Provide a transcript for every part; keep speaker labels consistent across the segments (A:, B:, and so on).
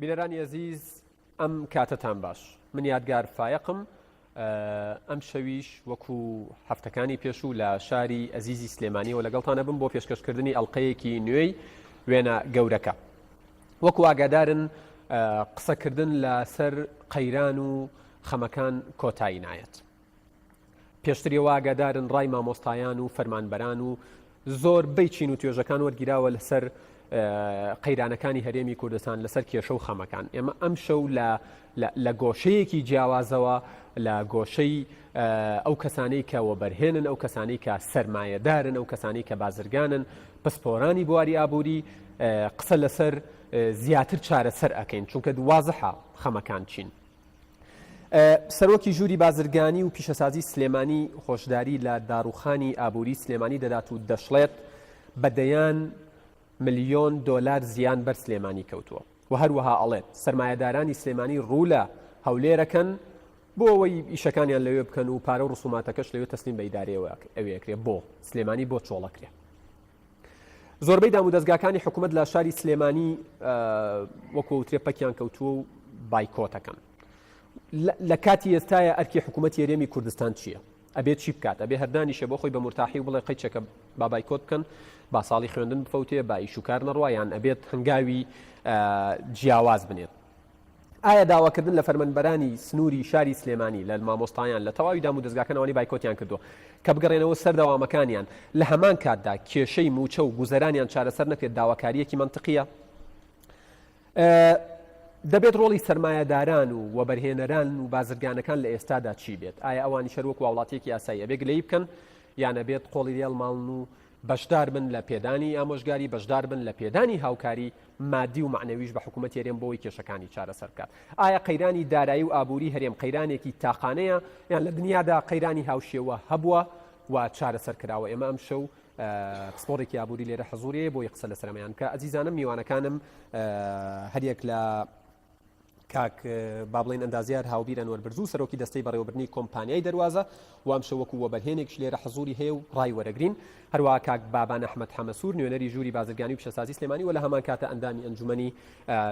A: بینەرانی عزیز ئەم کاتتان باش من یادگار فایقم ئەم شەویش وەکو هەفتەکانی پێشوو لە شاری ئەزیزی سلێمانیەوە لەگەڵتانە بم بۆ پێشکەشکردنی ئەڵلقەیەکی نوێی وێنە گەورەکە وەکو ئاگادارن قسەکردن لەسەر قەیران و خەمەکان کۆتایی نایەت پێشتریەوە ئاگادارن ڕای مامۆستایان و فەرمانبەران و زۆر بەیچین و توێژەکان وەرگیراوە لەسەر قەیرانەکانی هەرێمی کوردستان لەسەر کێشە و خەمەکان ئێمە ئەم شەو لە گۆشەیەکی جیاوازەوە لە گۆشەی ئەو کەسانەی کە وەبەرهێنن ئەو کەسانەی کە سەرمایەدارن ئەو کەسانی کە بازرگانن پسپۆرانی بواری ئابووری قسە لەسەر زیاتر چارەسەر ئەکەین چونکە وازەحە خەمەکان چین سەرۆکی ژووری بازرگانی و پیشەسازی سلێمانی خۆشداری لە داڕوخانی ئابووری سلێمانی دەدات و دەشڵێت بەدەیان ملیۆن دۆلار زیان بەر سلێمانی کەوتووە و هەروەها ئەڵێت سەرمایەدارانی سلێمانی ڕوو لە هەولێرەکەن بۆ ئەوەی ئیشەکانیان لەوێ بکەن و پارە و ڕسوماتەکەش لەوێ تەسلیم بە ئیدارەیەوە ئەوێکرێ بۆ سلێمانی بۆ چۆڵەکرێ زۆربەی دام و دەستگاکانی حکوومەت لە شاری سلێمانی وەکو ترێپەکیان کەوتووە و بایکۆتەکەن لە کاتی ئێستاە ئەرکی حکوومەتی هەرێمی کوردستان چییە؟ ئەبێت چی بکات؟ ئەبێ هەردانیشە بۆ خۆی بە مرتاحی و بڵێ قەیچەکە با بایکۆت بکەن با ساڵی خوێندن بفەوتێ با ئیش و کار نەڕوایان ئەبێت هەنگاوی جیاواز بنێت ئایا داواکردن لە فەرمانبەرانی سنووری شاری سلێمانی لە مامۆستایان لە تەواوی دام و دەستگاکانەوەی بایکۆتیان کردووە کە بگەڕێنەوە سەردەوامەکانیان لە هەمان کاتدا کێشەی موچە و گوزەرانیان چارەسەر نەکرێت داواکاریەکی منطقیە دەبێت ڕۆڵی سەرمایەداران و وەبەرهێنەران و بازرگانەکان لە ئێستادا چی بێت ئایا ئەوانی شەروەک وڵاتێکی یاسایی ئەبێ گلەی بکەن یان ئەبێت قۆڵی لێڵماڵن و بەشدار بن لە پێدانی ئامۆژگاری بەشدار بن لە پێدانی هاوکاری مادی و معنەویش بە حکوومەت هەرێم بۆی کێشەکانی چارەسەر بکات ئایا قەیرانی دارایی و ئابووری هەرێم قەیرانێکی تاقانەیە یان لە دنیادا قەیرانی هاوشێوە هەبووە و چارەسەر کراوە ئێمە ئەم شەو پسپۆڕێکی ئابووری لێرە حەزوریە بۆی قسە لەسەرەمەیان کە ئەزیزانم میوانەکانم هەریەک لە کاک با بڵێن ئەندازیار هاوبیرن وەربرز و سەرۆکی دەستەی بەڕێوەبردنی کۆمپانیای دەروازە و ئەم شەو وەکو وەبەرهێنێکش لێرە حەزوری هەیە و ڕای وەرەگرین هەروەها کاک بابان ئەحمەد حەمەسوور نوێنەری ژووری بازرگانی و پیشەسازی سلێمانی و لە هەمان کاتە ئەندامی ئەنجومەنی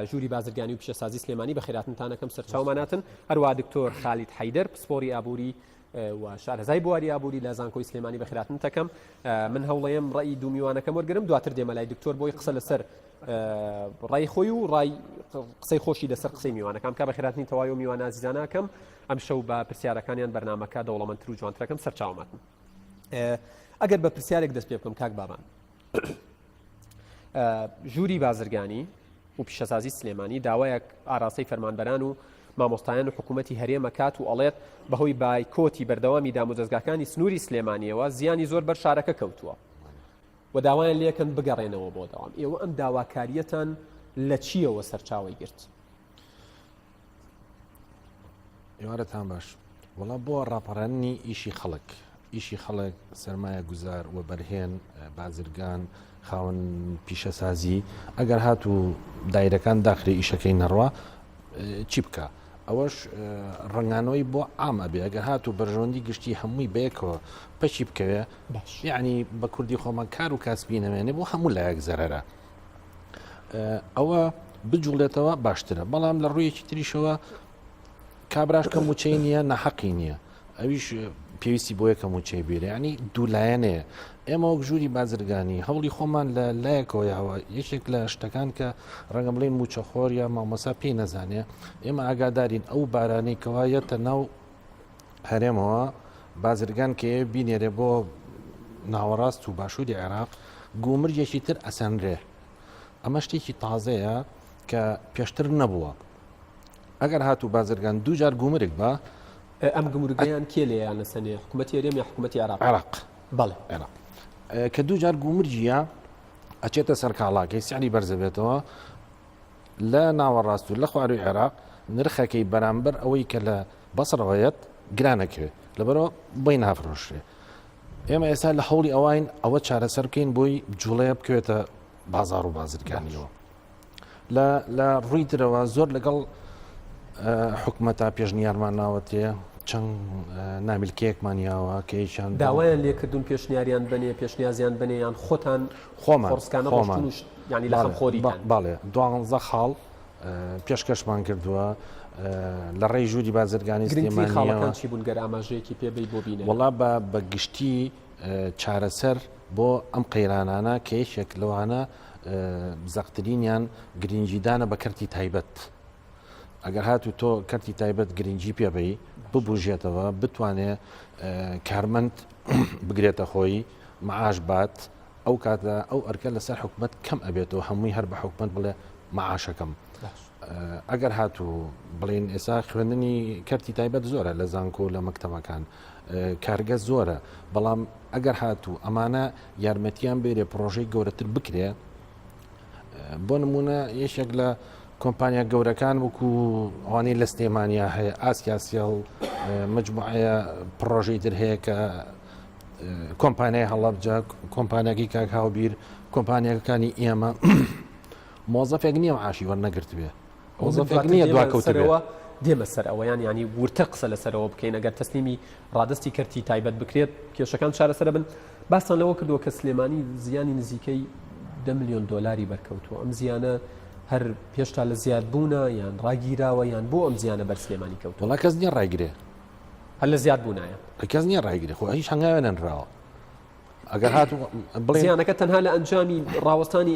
A: ژووری بازرگانی و پیشەسازی سلێمانی بە خێراتنتانەکەم سەرچاوماناتن هەروەها دکتۆر خالید حەیدەر پسپۆڕی ئابووری و شارەزای بواری ئابووری لە زانکۆی سلێمانی بە خێراتن تەکەم من هەوڵەیەم ڕێی دوو میوانەکەم وەرگرم دواتر دێمە لای دکتۆر بۆی قسە لەسەر ڕای خۆی و ڕای قسەی خۆشی لەسەر قسەی میوانەکەم کا بە خێراتنی تەواوی و میوانە عزیزانەکەم ئەم شەو بە پرسیارەکانیان بەرنامەکە دەوڵەمەندتر و جوانترەکەم سەرچاوماتن ئەگەر بە پرسیارێک دەست پێ بکەم کاک بابان ژووری بازرگانی و پیشەسازی سلێمانی داوایەک ئاراستەی فەرمانبەران و مامۆستایان و حکوومەتی هەرێمە کات و ئەڵێت بەهۆی بایکۆتی بەردەوامی دام و دەستگاکانی سنووری سلێمانیەوە زیانی زۆر بەر شارەکە کەوتووە و داوایان لێکن بگەڕێنەوە بۆ داوام ئێوە ئەم داواکاریەتان لە چیەوە سەرچاوی گرت
B: ئێوارەتان باش وەڵا بۆ ڕاپەڕانی ئیشی خەڵک سەرمایە گوزار و بەرهێن بازرگان خاوەن پیشەسازی ئەگەر هات و دایرەکان داخلی ئیشەکەی نەڕوا چی بکە ئەوەش ڕنگانەوەی بۆ ئامە بێ ئەگەر هات و بەرژەوەندی گشتی هەمووی بەیەکەوە پەچی بکەوێ یعنی بە کوردی خۆمان کار و کاسبی نەمێنێ بۆ هەموو لایەک زەرەرە ئەوە بجوڵێتەوە باشترە بەڵام لە ڕوویەکی تریشەوە کابراش کە موچەی نییە نەحەقی نییە ئەویش پێویستی بۆ یەکە موچەی بێرە ینی دوولایەنەیە ئێمە وەک ژووری بازرگانی هەوڵی خۆمان لە لایەکەوەیەوە یەکێک لە شتەکان کە ڕەنگە بڵێن موچەخۆر یا مامۆسا پێی نەزانێ ئێمە ئاگادارین ئەو بارانەی کەوایەتە ناو هەرێمەوە بازرگان کە بینێرێ بۆ ناوەڕاست و باشووری عێراق گومرجێکی تر ئەسەنرێ ئەمە شتێکی تازەیە کە پێشتر نەبووە ئەگەر هاتوو بازرگان دوو جار گومرگ بە
A: ئەم گومرگیان کێ لێیان لەسەنێ حکوومەتی هەرێم یا حکوومەتی
B: عێراق
A: بەڵێ
B: عێراق کە دوو جار گومرجیە ئەچێتە سەر کاڵاکەی سیانی بەرزە بێتەوە لە ناوەڕاست و لە خواروی عێراق نرخەکەی بەرامبەر ئەوەی کە لە بەسڕەوەیەت گرانەکەوێت لەبەرەوە بۆی نافرۆشرێ ئێمە ئێستا لە هەوڵی ئەوین ئەوە چارەسەر بکەین بۆی جوڵەیە بکوێتە بازار و بازرگانیەوە لە ڕووی ترەوە زۆر لەگەڵ حکوومەتا پێشنیارمان ناوەتێ چەند نامیلکەیەکمانیاوە کەیشان
A: داوایان لێکردون پێشنیاریان بنێ پێشنیازیان بنێیان خۆتان
B: خۆمان
A: فۆرسکانە ڕۆشتن ینی لە خەمخۆریتان
B: باڵێ 12 خاڵ پێشکەشمان کردووە لە ڕێی ژووری بازرگانی
A: گرنگترین
B: سلێمانیەوە
A: خاڵەکان بوون گەر ئاماژەیەکی پێبێ بۆ بینە
B: وەڵا بە گشتی چارەسەر بۆ ئەم قەیرانانە کە یەکێک لەوانە زەقترینیان گرنگجیدانە بە کەرتی تایبەت ئەگەر هاتو تۆ کەرتی تایبەت گرنگجی پێبی ببوژێتەوە بتوانێت کارمەند بگرێتە خۆی معاش بات ئەو کاتە ئەو ئەرکە لەسەر حکومت کەم ئەبێتەوە هەمووی هەر بە حکومت بڵێ معاشەکەم ئەگەر هاتو بڵێن ئێستا خوێندنی کەرتی تایبەت زۆرە لە زانکۆ لە مەکتەبەکان کارگە زۆرە بەڵام ئەگەر هاتو ئەمانە یارمەتیان بێرێ پرۆژەی گەورەتر بکرێ بۆ نمونە یەشێک لە کۆمپانیا گەورەکان وەکو ئەوانەی لە سلێمانیا هەیە ئاسیاسیال مجموعەیە پرۆژەی تر هەیە کە کۆمپانیای هەڵەبجە کۆمپانیاکی کاک هاوبیر کۆمپانیەکانی ئێمە مۆزەفێک نییە معاشی وەرنەگرت بێ مۆزەفێک نییە دواکەوتەوە
A: دێمە سەر ئەوەیان ینی ورتە قسە لەسەرەوە بکەین ئەگەر تەسلیمی ڕادستی کەرتی تایبەت بکرێت کێشەکان چارەسەر بن باستان لەوە کردووە کە سلێمانی زیانی نزیکەی 10 ملیۆن دۆلاری بەرکەوتووە ئەم زیانە هەر پێشتا لە زیادبوونە یان ڕاگیراوە یان بۆ ئەم زیانە بەر سلێمانی کەوت
B: وڵا کەس نییە ڕایگرێ
A: هەر لە زیادبوونایە
B: کەس نییە ڕایگرێ خۆ هیچ هەنگاوێ نەنراوە ئەگەر هات
A: زیانەکە تەنها لە ئەنجامی ڕاوەستانی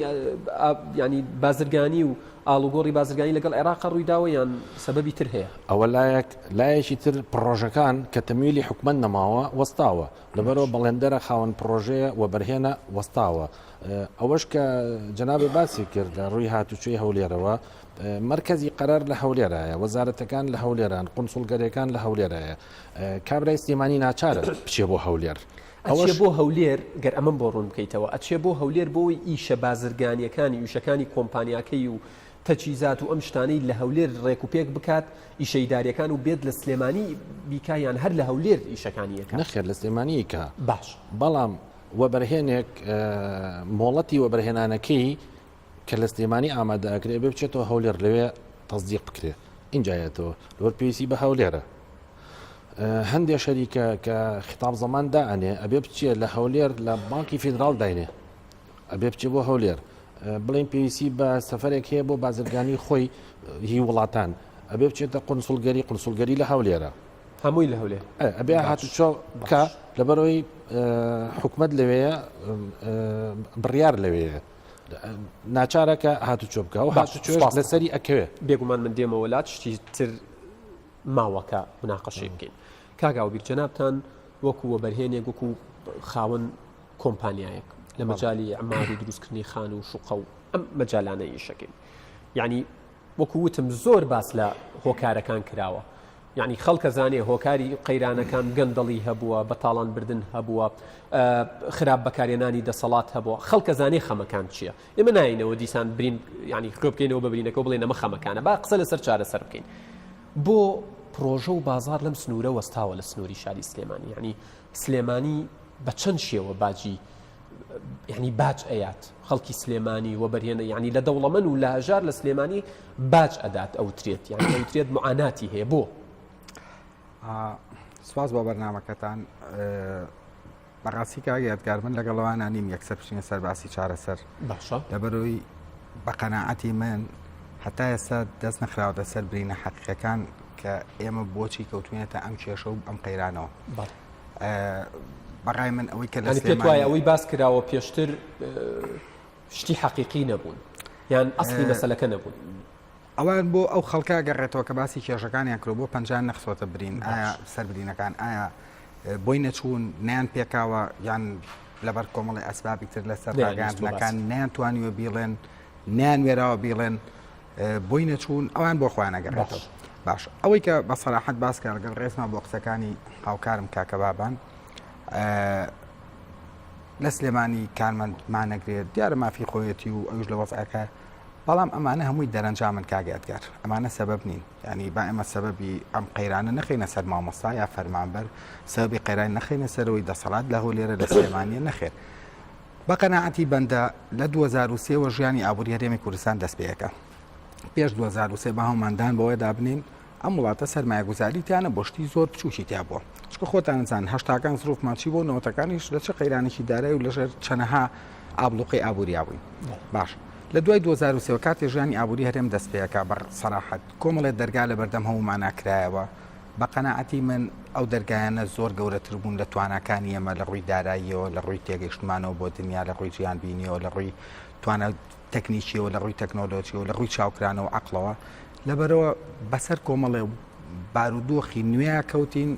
A: ینی بازرگانی و ئاڵوگۆڕی بازرگانی لەگەڵ عێراق ڕوویداوە یان سەبەبی تر هەیە
B: ئەوە لایەکی تر پرۆژەکان کە تەمیلی حکومت نەماوە وەستاوە لەبەرەوە بەڵێندەرە خاوەن پرۆژەیە و بەرهێنە وەستاوە ئەوەش کە جەنابێ باسی کرد لە ڕووی هاتوچۆی هەولێرەوە مرکزی قرار لە هەولێرایە وەزارەتەکان لە هەولێران قونسوڵگەرەکان لە هەولێرایە کابرای سلێمانی ناچارە بچێ بۆ هەولێر
A: ئەچێ بۆ هەولێر گەر ئەمەم بۆ ڕوون بکەیتەوە ئەچێ بۆ هەولێر بۆی ئیشە بازرگانیەکانی وشەکانی کۆمپانیاکەی و تەچیزات و ئەم شتانەی لە هەولێر ڕێک و پێک بکات ئیشەیداریەکان و بێت لە سلێمانی بیکایان هەر لە هەولێر ئیشەکانیەکە
B: نەخێر لە سلێمانی کە
A: باش
B: بەڵام وەبەرهێنێک مۆڵەتی وەبەرهێنانەکەی کە لە سلێمانی ئامادەکرێ بێ بچێتەوە هەولێر لەوێ تەزدیق بکرێ اینجایەتەوە لۆر پێویستی بە هەولێرە هەندێک شەریکە کە خطاب زەمان دائەنێ ئەبێ بچێت لە هەولێر لە بانکی فیدرال داینێ ئەبێ بچێت بۆ هەولێر بڵین پێویستی بە سەفەرێک هەیە بۆ بازرگانی خۆی هی وڵاتان ئەبێ بچێتە قونسوڵگەری لە هەولێرە
A: هەمووی لە هەولێر
B: ئەبێ هاتوچۆ بکە لەبەرەوەی حکومت لەوەیە بڕیار لەوەیە ناچارەکە هاتوچۆ بکە و هاتوچۆ لەسەری ئەکەوێ
A: بێگومان من دێمە وڵات شتی تر ماوەکە مناقەشەی بکەین کاگاو بیر جەنابتان وەکو وەبەرهێنێک وەکو خاوەن کۆمپانیایەک لە مەجای عماری دروستکردنی خان و شوقە و ئەم مەجالانە ئیشەکەین یعنی وەکو وتم زۆر باس لە هۆکارەکان کراوە یعنی خەڵکە زانێ هۆکاری قەیرانەکان گەندەڵی هەبووە بەتاڵان بردن هەبووە خراپ بەکارێنانی دەسەڵات هەبووە خەڵکە زانێ خەمەکان چییە ئێمە ناینەوە دیسان برین ینی خۆ بکەینەوە ببرینەکە بڵێن ئەمە خەمەکانە با قسە لەسەر چارەسەر بکەین بۆ پرۆژە و بازار لەم سنوورە وەستاوە لە سنووری شاری سلێمانی ینی سلێمانی بە چەند شێوە باجی ینی باج ئەیات خەڵکی سلێمانی وەبەرهێنە ینی لە دەوڵەمەند و لە هەژار لە سلێمانی باج ئەدات ئەوترێت یعنی ئەوترێت معاناتی هەیە بۆ
C: سواز بۆ بەرنامەکەتان بەڕاستی کە یادگار من لەگەڵەوانە نیم یەکسەر بچینە سەر باسی چارەسەر
A: باشە
C: لەبەرەوەی بە قەناعەتی من هەتا ئێستا دەست نەخراوەتە سەر برینە حەقیقەکان کە ئێمە بۆچی کەوتوێنێتە ئەم کێشە و ئەم قەیرانەوە بەڕای من ئەوەی کە لە
A: پێت وایە ئەوەی باس کراوە پێشتر شتی حەقیقی نەبوون یان ئەسلی مەسەلەکە نەبوون
C: ئەوان بۆ ئەو خەڵکە گەڕێتەوە کە باسی کێشەکانیان کرد بۆ 50 نەخسۆتە برین ئایا سەربرینەکان ئایا بۆی نەچوون نیان پێکاوە یان لەبەر کۆمەڵی ئەسبابی تر لەسەر ڕاگەاندنەکان نیانتوانیوە بیڵێن نیان وێراوە بیڵێن بۆی نەچوون ئەوان بۆ خۆیان نەگەڕێتەوە باش ئەوەی کە بە سەراحەت باسکە لەگەڵ ڕێزمان بۆ قسەکانی هاوکارم کاکە بابان لە سلێمانی کارمەندمانەگرێت دیارە مافی خۆیەتی و ئەوش لە وەزعەکە بەڵام ئەمانە هەمووی دەرەنجامن کاگەیادگار ئەمانە سەبەب نین ینی با ئێمە سەبەبی ئەم قەیرانە نەخینە سەر مامۆستا یا فەرمانبەر سەبەبی قەیران نەخینە سەرەوەی دەسەڵات لە هەولێرە لە سلێمانیە نەخێر بە قەناعەتی بەندە لە 2023 ژیانی ئابووری هەرێمی کوردستان دەست پێیەکە پێش 2023 بە هەموماندان بەوەی دابنین ئەم وڵاتە سەرمایه‌گوزاری تیانە بۆ شتی زۆر بچووکی تیا بووە چکە خۆتانزان هەشتاکان زروفمان چی بۆ نەوەتەکانیش لە چه قەیرانێکی دارایی و لەژێر چەنەها ئابلوقی ئابووریا بووین باش لە دوای 2023 کاتی ژیانی ئابووری هەرێم دەست پێەکە بە سەراحەت کۆمەڵێت دەرگا لە بەردەم هەمومان ناکرایەوە بە قەناعەتی من ئەو دەرگایانە زۆر گەورەتر بوون لە توانەکانی ئێمە لە ڕووی داراییەوە لە ڕووی تێگەیشتمانەوە بۆ دنیا لە ڕووی ژیان بینیەوە لە ڕووی توانە تەکنیکیەوە لە ڕووی تەکنۆلۆژیەوە لە ڕووی چاوکرانەوە عەقڵەوە لەبەرەوە بەسەر کۆمەڵێ بارودۆخی نوێ کەوتین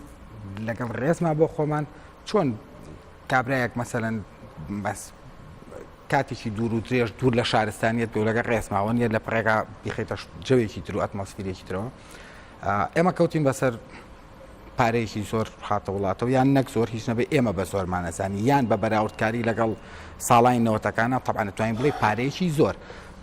C: لەگەڵ ڕێزما بۆ خۆمان چۆن کابرایەک مەسەلەن بەس کاتێکی دوور و درێژ دوور لە شارستانیت بێ لەگە ڕێسماوە نیە لە پڕێگا بیخێتە جەوێکی تر و ئەتمۆسفیرێکی ترەوە ئێمە کەوتین بەسەر پارەیەکی زۆر هاتە وڵاتەوە یان نەک زۆر هیچ نەبێ ئێمە بە زۆرمانەزانی یان بە بەراوردکاری لەگەڵ ساڵای نەوەتەکانە طبعا نتوانین بڵێ پارەیەکی زۆر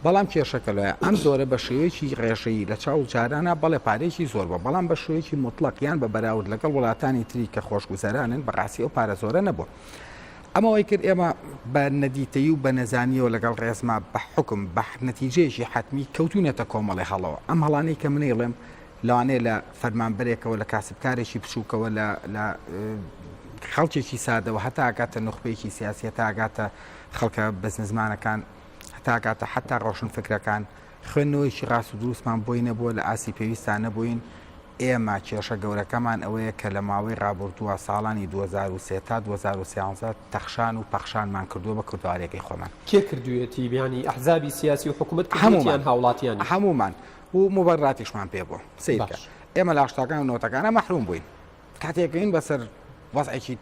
C: بەڵام کێشەکە لەوەیە ئەم زۆرە بە شێوەیەکی ڕێژەیی لە چاو جارانە بەڵێ پارەیەکی زۆر بە بەڵام بە شێوەیەکی مطلق یان بە بەراورد لەگەڵ وڵاتانی تری کە خۆشگوزەرانن بەڕاستی ئەو پارە زۆرە نەبووە ئەمەوەی کرد ئێمە بە نەدیتەیی و بە نەزانیەوە لەگەڵ ڕێزما بە حکم بە نەتیجەیەکی حتمی کەوتونێتە کۆمەڵی هەڵەوە ئەم هەڵانەی کە منێڵێم لەوانەیە لە فەرمانبەرێکەوە لە کاسبکارێکی بچووکەوە لە خەڵکێکی سادەوە هەتا ئاگاتە نخبەیەکی سیاسی هەتا ئاگاتە خەڵکە بەزنزمانەکان هەتا ئاگاتە حتا ڕۆشن فکرەکان خوێندنەوەیکی ڕاست و دروستمان بۆی نەبووە لە ئاسی پێویستان نەبووین ئێمە کێشە گەورەکەمان ئەوەیە کە لە ماوەی ڕابردووە ساڵانی 2023 تا 2013 تەخشان و پەخشانمان کردووە بە کردوارێکی خۆمان
A: کێ کردوێتی بیانی ئەحزابی سیاسی و حکوومەت کردویان هاوڵاتیانی
C: هەمومان و مبەرڕاتیشمان پێ بوو سیرکە ئێمە لە ئاشتاکان و نۆتەکانە مەحروم بووین کاتێکین بەسەر وەزعێکی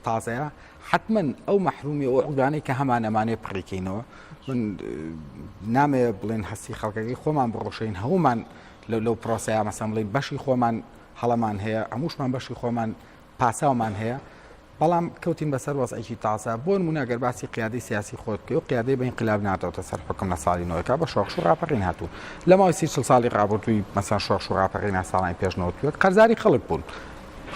C: تازەیە حتما ئەو مەحرومی ئەو عقدانەی کە هەمانەمانێ پڕیکەینەوە من نامێ بڵێن هەستی خەڵکەکەی خۆمان بڕۆشین هەمومان لەو پرۆسەیە مەسەڵەن بڵێن بەشی خۆمان هەڵەمان هەیە هەمووشمان بەشی خۆمان پاساومان هەیە بەڵام کەوتین بەسەر وەزعێکی تازە بۆ نمونە ئەگەر باسی قیادەی سیاسی خۆت بکەی و قیادەی بە ئینقلاب ناتەوەتە سەر حکم لە ساڵی نۆیەکە بە شۆخش و ڕاپەڕین هاتوو لە ماوەی 30 ساڵی ڕابردووی مەسەڵەن شۆخش و ڕاپەڕینە ساڵانی پێشنەوەتوێت قەرزاری خەڵک بوون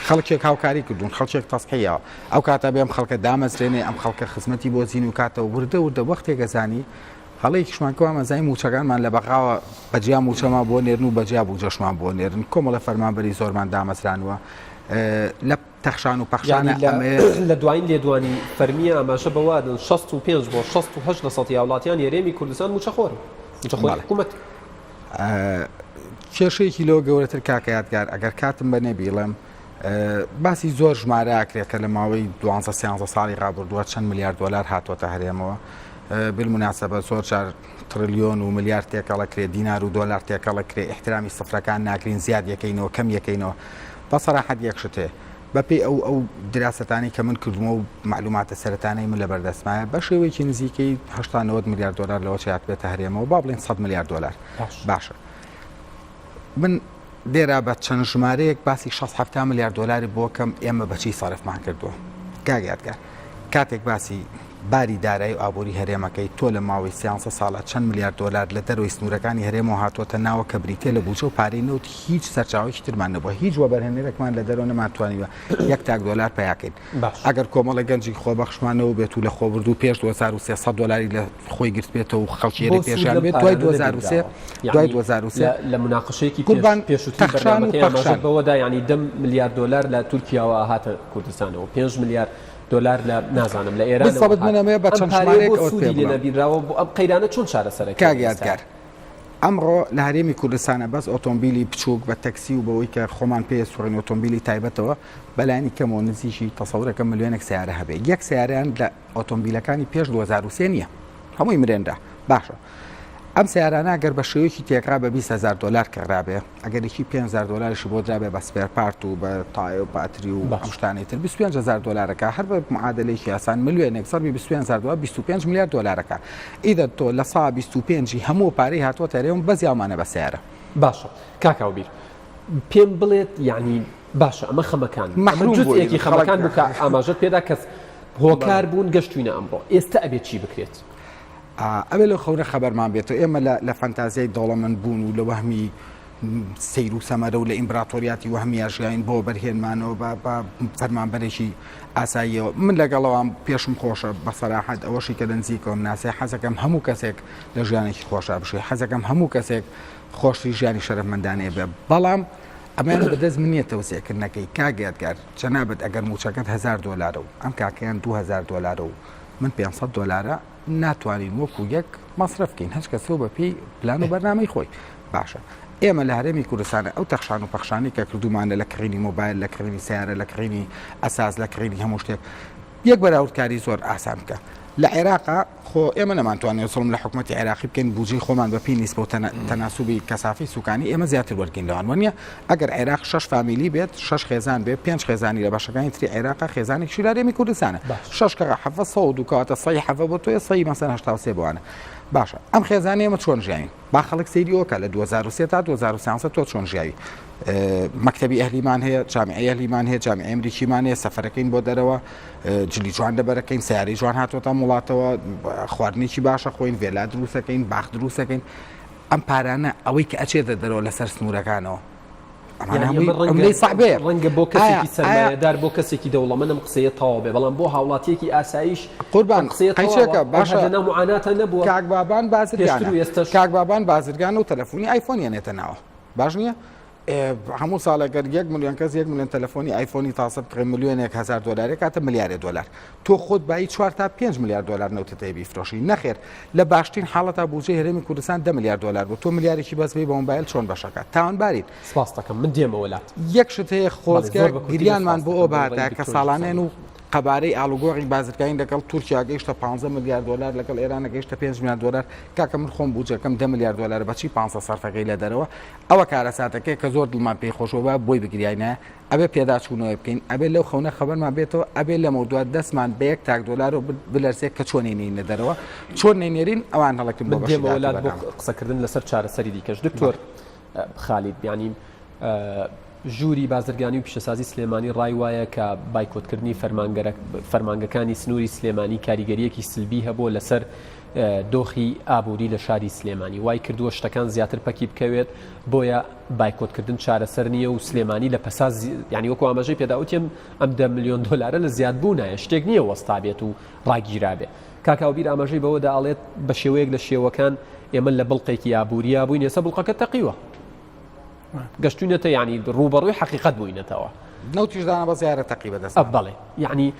C: خەڵکێک هاوکاری کردوون خەڵکێک تەسقەیەوە ئەو کاتە بێم خەڵکە دامەزرێنێ ئەم خەڵکە خزمەتی بۆ زین و کاتەوە وردە وەختێک گەزانی هەڵەیەکیشمانکەوە مەزای موچەکانمان لە بەغاوە بەجیا موچەمان بۆ نێرن و بەجیا بوجەشمان بۆ نێرن کۆمەڵە فەرمانبەری زۆرمان دامەزرانوە لە تەخشان و پەخشانە
A: لە دوایین لێدوانی فەرمیە ئاماژە بەوادن 65 بۆ 68 لە سەدی وڵاتیان هەرێمی کوردستان موچەخۆر حکوومەت
C: کێشەیەکی لەوە گەورەتر کاکە یادگار ئەگەر کاتم بە نەبیڵم باسی زۆر ژمارە ئاکرێت کە لە ماوەی 12 ساڵی ڕابردووە چەند میلیارد دلار هاتووەتە هەرێمەوە بالمناسبە زۆر جار تریلیۆن و میلیارد تێکەڵەکرێ دینار و دۆلار تێکەڵەکرێ احترامی سفرەکان ناگرین زیاد یەکەینەوە کەم یەکەینەوە بەسەراحەت یەکشتێ بەپێی ئەو دراستانی کە من کردمە و معلوماتە سەرەتانەی من لە بەردەستمایە بە شێوەیەکی نزیکەی 80 میلیارد دلار لەوە چیات بێتە هەرێمەوە با بڵێن 100 میلیارد دلار باشە من دێرا بە چەند ژمارەیەک باسی 6 میلیارد دلاری بۆ کەم ئێمە بەچی سەرفمان کردووە کاگیادگار کاتێک باسی باری دارایی و ئابووری هەرێمەکەی تۆ لە ماوەی 30 ساڵە چەند میلیارد دلار لە دەروی سنوورەکانی هەرێمەوە هاتوۆتە ناوە کە بریتێ لە بوجە و پارەی نەوت هیچ سەرچاوێکی ترمان نەبووە هیچ وەبەرهێنەرێکمان لە دەرەوە نەماتوانیوە 1 تاک دلار پیاکەین ئەگەر کۆمەڵە گەنجی خۆبەخشمانەوە بێت و لە خۆبردوو پێش 2300 دلاری لە خۆی گرت بێتەوە و خەڵکیێری پێشیان بێت دوای 2023
A: لە مناقشەیەکی پێشووتری بەرنامەکەی بەوەدا ینی 10 میلیارد دلار لە تورکیاوە هاتە کوردستانەوە 5 میلیارد دلار لە نازانم لە ئێران
C: سەبت منەمەیە بە چەند ژمارەیەک ئەوت پێ
A: نەبیراوە بۆ ئەم قەیرانە چۆن چارەسەر
C: کاگیادگار ئەمڕۆ لە هەرێمی کوردستانە بەس ئۆتۆمبیلی بچووک بە تەکسی و بەوەی کە خۆمان پێ سوڕین ئۆتۆمبیلی تایبەتەوە بەلایانی کەمەوە نزیشی تەسەورەکە ملیۆنێک سیارە هەبێ یەک سیاریان لە ئۆتۆمبیلەکانی پێش 2023 نییە هەمووی مرێنرا باشە ئەم سیارانە گەر بە شێوەیەکی تێکرا بە 20,000 دلار کەڕابێ ئەگەرێکی 5,000 دلاریشی بۆ درابێ بە سپێرپارت و بە تایە و باتری و ئەمشتانەی تر 25,000 دلارەکە هەر بە معادلەیەکی ئاسان ملیۆنێک سەربی 25,000 دلار 25 میلیارد دلارەکە ئیدە تۆ لە سا 25 هەموو پارەی هاتووە تەرێوم بەزیاومانە بە سیارە
A: باشە کاکاوبیر پێم بڵێت یعنی باشە ئەمە خەمەکان جوتێکی خەمەکان بوو کە ئاماژەت پێدا کەس هۆکار بوون گەشتوینە ئەمڕۆ ئێستا ئەبێت چی بکرێت
C: ئەوێ لە خەورە خەبەرمان بێتەوە ئێمە لە فەنتازیای دەوڵەمەند بوون و لە وەهمی سیر و سەمەرە و لە ئیمپراتۆریاتی وەهمی ئاژیاین بۆ بەرهێنمانەوە بە فەرمانبەرێکی ئاساییەوە من لەگەڵەوەم پێشم خۆشە بە سەراحەت ئەوەشی کە لە نزیکەوەم ناسێ حەزەکەم هەموو کەسێک لە ژیانێکی خۆشە بشێ حەزەکەم هەموو کەسێک خۆشی ژیانی شەرەفمەندانەیە بێ بەڵام ئەمانە بەدەست من نییە تەوسێکردنەکەی کاگیادگار جەنابەت ئەگەر موچەکەت 1000 دلارە و ئەم کاکەیان 2000 دلارە و من $500 ناتوانین وەکو یەک مەصرفکەین هەچ کەسەوە بە پێی پلان و بەرنامەی خۆی باشە. ئێمە لە هەرێمی کوردستانە ئەو تەخشان و پەخشانی کە کردومانە لە کڕینی مۆبایل لە کڕینی سیارە لە کڕینی ئەساس لە کڕینی هەموو شتێک یەک بەراوردکاری زۆر ئاسان بکە. لە عێراقا خۆ ئێمە نەمانتوانێت سڵم لە حکوومەتی عێراقی بکەین بودجەی خۆمان بە پێی نیسبە و تەناسوبی کەسافی سوکانی ئێمە زیاتر وەرگین لەوان وانە ئەگەر عێراق 6 فامیلی بێت 6 خێزان بێت 5 خێزانی لە باشەکانی تری عێراقا خێزانی شیرارێمی کوردستانە 6 کە حەفە 100 دوکاتە سەی حەفە بۆ تۆی سەی مەسەن 83 بوانە باشە ئەم خێزانی ئێمە چۆن ژیاوین با خەڵک سەیریەوەکە لە 2003 تا 2013 تۆ چۆن ژیاوی مەکتەبی ئەهلیمان هەیە جامیعەی ئەهلیمان هەیە جامیعەی ئەمریکیمان هەیە سەفەرەکەین بۆ دەرەوە جلی جوان دەبەرەکەین سیارەی جوان هاتوۆتە وڵاتەوە خواردنێکی باشە خۆین وێلا دروستەکەین باخ دروستەکەین ئەم پارانە ئەوەی کە ئەچێتە دەرەوە لەسەر سنوورەکانەوە
A: ڕەنگە بۆ کەسێکی سەرمایەدار بۆ کەسێکی دەوڵەمەند ئەم قسەیە تەواو بێ بەڵام بۆ هاوڵاتیەکی ئاسایش
C: قوربان قسەیەکە باشە
A: معاناتە نەبووە
C: کاک بابان بازرگانە و تەلەفۆنی ئایفۆن یانێتە ناوە باش نییە هەموو ساڵەگەر 1 ملیۆن کەس 1 ملیۆن تەلەفۆنی ئایفۆنی تاسە بکڕێ $1,000 کاتە $1,000,000 تۆ خۆت بای 4 تا $5,000,000 نەوتتەی بیفرۆشی نەخێر لە باشترین حاڵەتە بودجەی هەرێمی کوردستان $10,000,000 بۆ تۆ ملیارێکی بەس بێ بە مۆبایل چۆن بەشەکە تاوانبارین
A: سپاس دەکەم من دێمە وڵات
C: یەک شت هەیە خۆزگە گریانمان بۆ ئەو باتە کە ساڵانێن و قەبارەی ئالوگۆڕی بازرگانی لەگەڵ تورکیا گەیشتە $15,000,000 لەگەڵ ئێرانە گەیشتە $5,000,000 کاکە من خۆم بودجەکەم $10,000,000 بەچی 500 سەرفەکەی لە دەرەوە ئەوە کارەساتەکەی کە زۆر دڵمان پێی خۆشەوە بۆی بگریانە ئەبێ پێداچوونەوە بکەین ئەبێ لەو خەونە خەبەرمان بێتەوە ئەبێ لە مەودوات دەستمان بە $1,000,000 و بلەرسێک کە چۆن نینە دەرەوە چۆن نینێرین ئەوان هەڵەکەن بۆ
A: وڵات بۆ قسەکردن لەسەر چارەسەری دیکەش دکتۆر خالید بیانی ژووری بازرگانی و پیشەسازی سلێمانی ڕای وایە کە بایکۆتکردنی فەرمانگەکانی سنووری سلێمانی کاریگەریەکی سلبی هەبوو لەسەر دۆخی ئابووری لە شاری سلێمانی وای کردووە شتەکان زیاتر پەکی بکەوێت بۆیە بایکۆتکردن چارەسەر نییە و سلێمانی لە پەسا ینی وەکو ئاماژەی پێداوتیم ئەم $10,000,000 لە زیاد بوونایە شتێک نییە وەستا بێت و ڕاگیرابێ کاکاوبیر ئاماژەی بەوەدا ئاڵێت بە شێوەیەک لە شێوەکان ئێمە لە بڵقێکی ئابووریە بووین ێستا بڵقەکە تەقیوە گەشتونەتە ینی ڕوبەڕووی حقیقت بووینەتەوە
C: نەوتیشدانە بە زیارە تەقی بەدەست
A: بەڵێ یعنی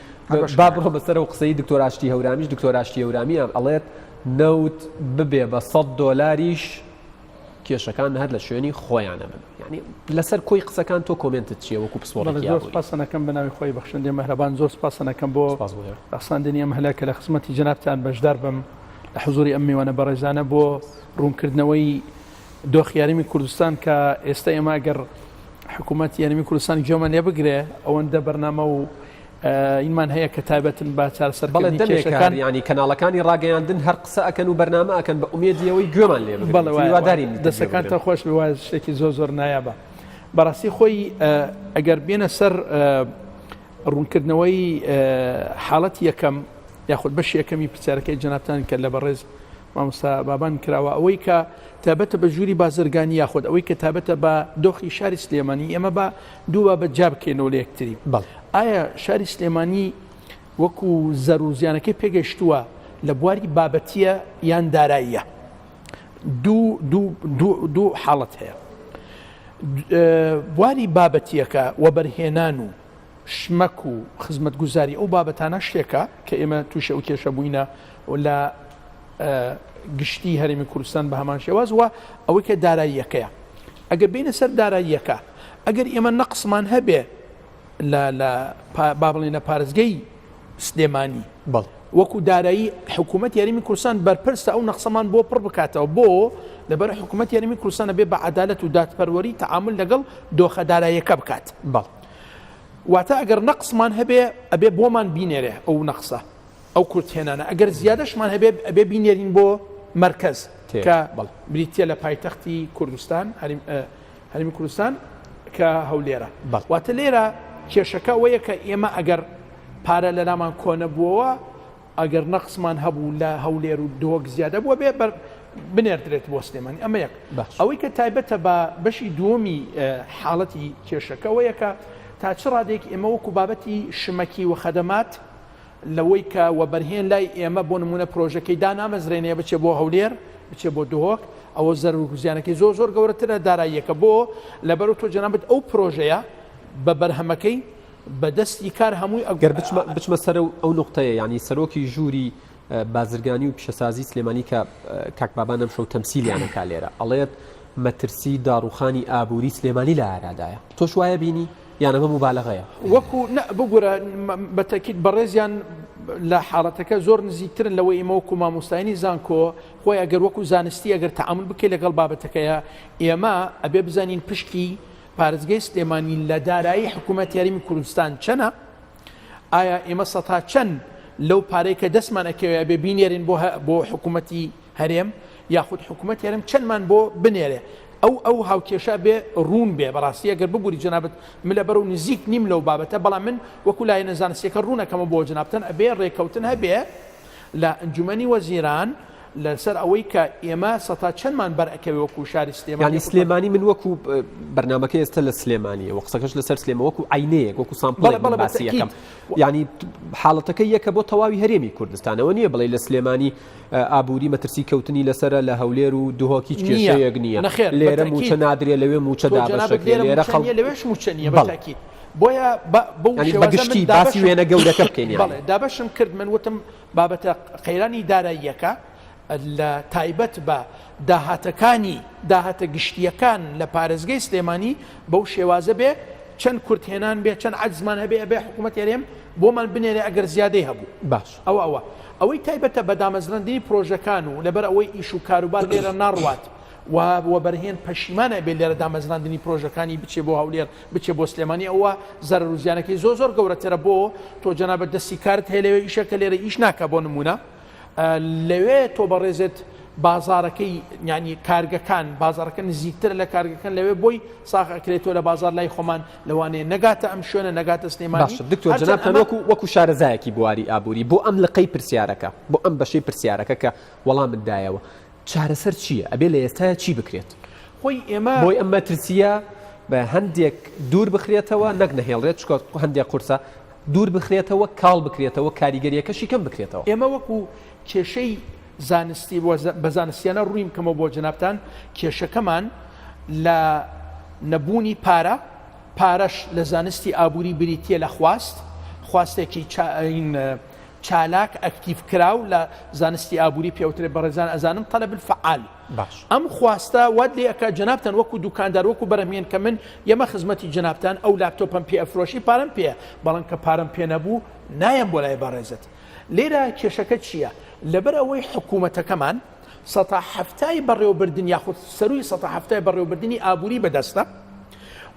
A: با بڕۆ بەسەر و قسەی دکتۆراشتی هەورامیش دکتۆراشتی هەورامی ئەڵێت نەوت ببێ بە $100 کێشەکان هەر لە شوێنی خۆیانە بن یعنی لەسەر کۆی قسەکان تۆ کۆمنتت چیە وەکو پسپۆڕێکی
D: زۆر سپاسەکەم بەناوی خۆی بەخشندی مەهرەبان زۆر سپاسەکەم بۆ ڕاستاندنی ئەم هەلە کە لە خزمەتی جەنابتان بەشدار بم لە حوزوری ئەم میوانە بەڕێزانە بۆ ڕوونکردنەوەی دۆخی یاریمی کوردستان کە ئێستا ئێمە گەر حکوومەت یاریمی کوردستان گوێمان لێ بگرێ ئەوەندە بەرنامە و اینمان هەیە کە تایبەتن با چارەسەرکردنی کێشەکان
A: ینی کەناڵەکانی ڕاگەیاندن هەر قسە ئەکەن و بەرنامە ئەکەن بە ئومێدیەوەی گوێمان لێ
D: بڵێوادارین دەستەکانتە خۆش بواز شتێکی زۆر نایابە بەڕاستی خۆی ئەگەر بێنە سەر ڕوونکردنەوەی حاڵەتی یەکەم یاخود بەشی یەکەمی پرسیارەکەی جەنابتان کە لە بەڕێز مامۆستا بابان کراوە ئەوەی کە تابەتە بە ژووری بازرگانی یاخود ئەوەی کە تابەتە بە دۆخی شاری سلێمانی ئێمە بە دوو بابەت جا بکەینەوە لە یەکتری ئایا شاری سلێمانی وەکو زەروزیانەکەی پێگەشتووە لە بواری بابەتیە یان داراییە دوو حاڵەت هەیە بواری بابەتیەکە وەبەرهێنان و شمەک و خزمەتگوزاری ئەو بابەتانە شتێکە کە ئێمە تووشە و کێشە بووینە لە گشتی هەرێمی کوردستان بە هەمان شێواز وە ئەوەی کە داراییەکەیە ئەگەر بینە سەر داراییەکە ئەگەر ئێمە نەقسمان هەبێ لە بابڵێنە پارێزگەی سلێمانی وەکو دارایی حکوومەت یاریمی کوردستان بەرپرسە ئەو نەقسەمان بۆ پڕ بکاتەوە بۆ لەبەر حکوومەت یاریمی کوردستانە بێ بە عەدالەت و دادپەروەری تەعامل لەگەڵ دۆخە داراییەکە بکات واتە ئەگەر نەقسمان هەبێ ئەبێ بۆمان بینێرێ ئەو نەقسە ئەو کورتهێنانە ئەگەر زیادەشمان هەبێ ئەبێ بینێرین بۆ مرکز کە بریتە لە پایتەختی کوردستان هەرێمی کوردستان کە هەولێرە واتە لێرە کێشەکە ئەوەیە کە ئێمە ئەگەر پارە لەلامان کۆنە بووەوە ئەگەر نەقسمان هەبوو لە هەولێر و دۆک زیادە بووە بێ بنێردرێت بۆ سلێمانی ئەمە یەک ئەوەی کە تایبەتە بە بەشی دووەمی حاڵەتی کێشەکە ئەوەیە کە تا چ ڕادێک ئێمە وەکو بابەتی شمەکی و خەدەمات لەوەی کە وەبەرهێن لای ئێمە بۆ نمونە پرۆژەکەی دانامەزرێنەیە بچێ بۆ هەولێر بچێ بۆ دۆک ئەوە زەرورگوزیانەکەی زۆر گەورەترە داراییەکە بۆ لەبەر تۆ جەنابەت ئەو پرۆژەیە بە بەرهەمەکەی بەدەستی کار هەمووی
A: گەر بچمە سەر ئەو نقطەیە ینی سەرۆکی ژووری بازرگانی و پیشەسازی سلێمانی کە کاکبابان ئەم شەو تەمسیلیانەکا لێرە ئەڵێت مەترسی داڕوخانی ئابووری سلێمانی لە ئارادایە تۆش وایە بینی یانەمە مبالغەیە
D: وەکو بگورە بەتەکیت بەڕێزیان لە حاڵەتەکە زۆر نزیکترن لەوەی ئێمە وەکو مامۆستایانی زانکۆ خۆی ئەگەر وەکو زانستی ئەگەر تەعامل بکەی لەگەڵ بابەتەکەیە ئێمە ئەبێ بزانین پشکی پارێزگای سلێمانی لە دارایی حکوومەت یاریمی کوردستان چەنە ئایا ئێمە سەتا چەند لەو پارەی کە دەستمان ئەکەوێ بێ بینێرین بۆ حکوومەتی هەرێم یاخود حکوومەت هەرێم چەندمان بۆ بنێرێ ئەو هاوکێشە بێ ڕوون بێ بەڕاستی ئەگەر ببووری جەنابەت من لە بەرەو نزیک نیم لەو بابەتە بەڵام من وەکو لای نەزانستیەکە ڕوونەکەمە بۆ جەنابەتەن ئەبێ ڕێکەوتن هەبێ لە ئەنجومەنی وەزیران لەسەر ئەوەی کە ئێمە سەتا چەندمان بەرئەکەوێ وەکو شاری
A: سلێمانی سلێمانی من وەکو بەرنامەکە ئێستا لە سلێمانیە و قسەکەش لەسەر سلێمە وەکو عینەیەک وەکو سامپڵێک باسی یەکەم ینی حاڵەتەکە یەکە بۆ تەواوی هەرێمی کوردستانەوە نییە بڵێ لە سلێمانی ئابووری مەترسی کەوتنی لەسەرە لە هەولێر و دوهۆکی کێشەیەک نییە لێرە موچە نادرێ لەوێ موچە دابەشەکە لێرە
D: لەوێش موچە نییە بەتاکید بۆیە
A: بەگشتی باسی وێنە گەورەکە بکەین
D: دابەشم کرد من وتم بابەتە قەیرانی داراییەکە لە تایبەت بە داهاتە گشتیەکان لە پارێزگای سلێمانی بەو شێوازە بێ چەند کورتهێنان بێ چەند عەجزمان هەبێ ئەبێ حکوومەت هەرێم بۆمان بنێرێ ئەگەر زیادەی هەبوو
A: باش
D: ئەوەی تایبەتە بە دامەزراندنی پرۆژەکان و لەبەر ئەوەی ئیش و کاروبار لێرە ناڕوات و بەرهێن پەشیمانە بێ لێرە دامەزراندنی پرۆژەکانی بچێ بۆ هەولێر بچێ بۆ سلێمانی ئەوە زەرەر و زیانەکەی زۆر گەورەترە بۆ تۆ جەنابەت دەستی کارت هەیە لەوێ ئیشەکە لێرە ئیش ناکە بۆ نمونە لەوێ تۆ بەڕێزت بازارەکەی ینی کارگەکان بازارەکە نزیکتر لە کارگەکان لەوێ بۆی ساخەکرێتەوە لە بازار لای خۆمان لەوانەیە نەگاتە ئەم شوێنە نەگاتە سلێمانی
A: دکتۆر جەناب وەکو شارەزایەکی بواری ئابووری بۆ ئەم لقەی پرسیارەکە بۆ ئەم بەشەی پرسیارەکە کە وەڵام بدایەوە چارەسەر چییە ئەبێ لە ئێستاە چی بکرێت
D: خۆی ئێمە
A: بۆی ئەم مەترسیە بە هەندێک دوور بخرێتەوە نەک نەهێڵرێت چکۆ هەندێک قورسە دوور بخرێتەوە کاڵ بکرێتەوە کاریگەریەکەشی کەم بکرێتەوە
D: ئێمە وەکو کێشەی زانستی بە زانستیانە ڕوویم کەمە بۆ جەنابتان کێشەکەمان لە نەبوونی پارەش لە زانستی ئابووری بریتیە لە خواستێکی چالاک ئەکتیف کراو لە زانستی ئابووری پێوترێ بەڕێزان ئەزانم تەلەب الفعال
A: باش
D: ئەم خواستە وات لێ ئەکا جەنابتان وەکو دوکاندار وەکو بەرەمێن کە من یەمە خزمەتی جەنابتان ئەو لاپتۆپم پێ ئەفرۆشی پارەم پێ بەڵام کە پارەم پێ نەبوو نایەم بۆ لای بەڕێزت لێرە کێشەکە چییە لەبەر ئەوەی حکوومەتەکەمان سەتا هەفتای بەڕێوەبردننی یاخود سەروی سەتا هەفتای بەڕێوەبردننی ئابووری بەدەستە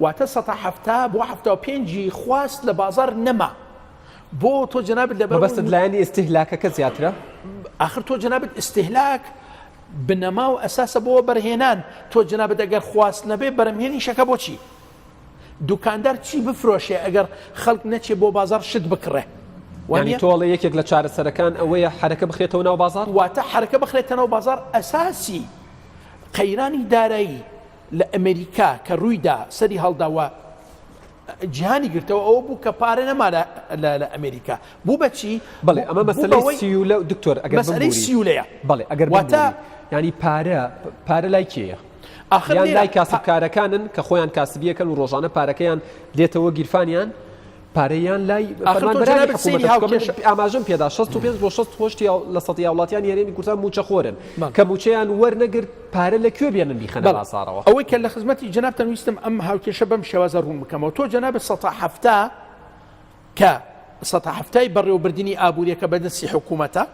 D: واتە سەتا هەفتا بۆ هەفتا و پێنجی خواست لە بازار نەما بۆ تۆ جەنابەت لەبەر
A: بەست لایەنی ئستیهلاکەکە زیاترە
D: آخر تۆ جەنابەت ئستیهلاک بنەما و ئەساسە بۆ بەرهێنان تۆ جەنابەت ئەگەر خواست نەبێ بەرەمهێنی شەکە بۆچی دوکاندار چی بفرۆشێ ئەگەر خەڵک نەچێ بۆ بازار شت بکڕێ
A: ینی تۆڵە یەکێک لە چارەسەرەکان ئەوەیە حرەکە بخرێتەوە ناو بازار
D: واتە حرەکە بخرێتە ناو بازار ئەساسی قەیرانی دارایی لە ئەمریکا کە ڕوویدا سەری هەڵداوە جیهانی گرتەوە ئەوە بوو کە پارە نەما لە ئەمریکا بوو بەچی
A: بەڵێ ئەمە مەسەلەی سیولە دکتۆر ئەگەر
D: مەسەلەی سیولەیە
A: بەڵێ ئەگەر واتە ینی پارە لای کێیە یان لای کاسبکارەکانن کە خۆیان کاسبیەکەن و ڕۆژانە پارەکەیان دێتەوە گیرفانیان پارەیان لای ئاماژم پێدا 65 بۆ 6 لە سەتی وڵاتیان هێرێمی کوردستان موچە خۆرن کە موچەیان وەرنەگرت پارە لەکوێ بێنن بیخەنە بازارەوە
D: ئەوەی کە لە خزمەتی جەنابتان ویستم ئەم هاوکێشە بەم شێوازە ڕوون بکەمەوە تۆ جەنابەت سەتا هەفتا کە سەتا هەفتای بەڕێوەبردننی ئابووریەکە بەدەستی حکوومەتە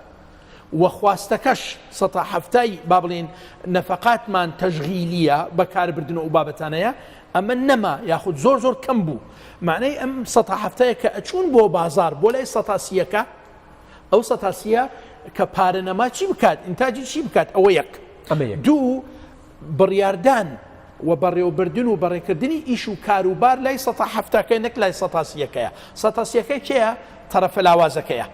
D: وەخواستەکەش سەتا هەفتای با بڵێن نەفەقاتمان تەشغیلیە بەکاربردن و بابەتانەیە ئەمە نەما یاخود زۆر کەم بوو معنەی ئەم سەتا هەفتەیە کە ئەچوون بۆ بازار بۆ لای سەتاسیەکە ئەو سەتاسیە کە پارە نەما چی بکات ئینتاجی چی بکات ئەوە یەک دوو بڕیاردان و بەڕێوەبردن و بەڕێکردنی ئیش و کاروبار لای سەتا هەفتەکەی نەک لای سەتاسیەکەیە سەتاسیەکەی کێیە تەرەفە لاوازەکەیە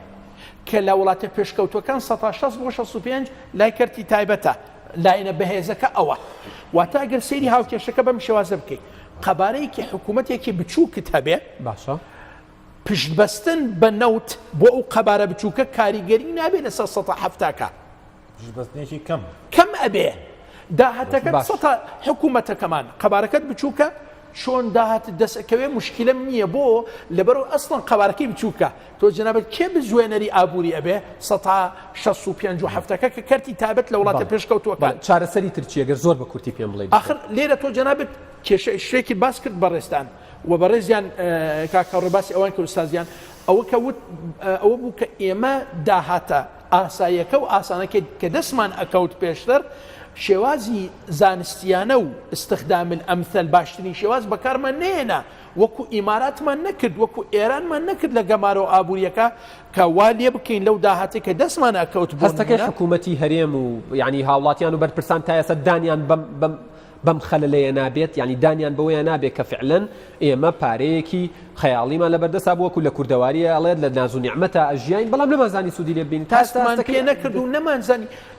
D: کە لە وڵاتە پێشکەوتوەکان 16 بۆ 65 لای کەرتی تایبەتە لاینە بەهێزەکە ئەوە واتە ئەگەر سەیری هاوکێشەکە بەم شێوازە بکەیت قەبارەیەکی حکوومەتێکی بچووکت هەبێ
A: باشە
D: پشتبەستن بە نەوت بۆ ئەو قەبارە بچووکە کاریگەری نابێت لەسەر سەتا هەفتاکە
B: پشتبەستنێکی کەم
D: ئەبێ داهاتەکەت سەتا حکوومەتەکەمان قەبارەکەت بچووکە چۆن داهات دەستەکەوێ مشکلەم نییە بۆ لەبەرەوە ئەسڵەن قەبارەکەی بچووکە تۆ جنابەت کێ بزوێنەری ئابووری ئەبێ 1950 کە کەرتی تابەت لە وڵاتە پێشکەوتووەکان
A: چارەسەری ترچیەگەر زۆر بە کورتی پێم بڵێ
D: آخر لێرە تۆ جنابەت کێشەیەکی باس کرد بەڕێستان و بەڕێزیان کاکە ڕێباسی ئەوان کە ئوستازیان ئەوە کەوت ئەوە بوو کە ئێمە داهاتە ئاساییەکە و ئاسانەکە کە دەستمان ئەکەوت پێشتر شێوازی زانستیانە و استخدام ئەمثل باشترین شێواز بەکارمان نێنا وەکو ئیماراتمان نەکرد وەکو ئێرانمان نەکرد لە گەمارە و ئابوووریەکە کە وا لێ بکەین لەو داهاتی کە دەستمان ئەکەوت
A: هەستەکەی حکوومەتی هەرێم و ینی هاوڵاتیان و بەرپرسان تا ئێستا دانیان بەم خەلەلەیە نابێت ینی دانیان بەوەیە نابێت کە فعلەن ئێمە پارەیەکی خەیاڵیمان لە بەردەسا بووەکو لە کوردەواریە ئەڵێت لە ناز و نیعمەتە ئەژیاین بەڵام نەمانزانی سوودی لێ بین
D: تاستمان پێ نەکرد و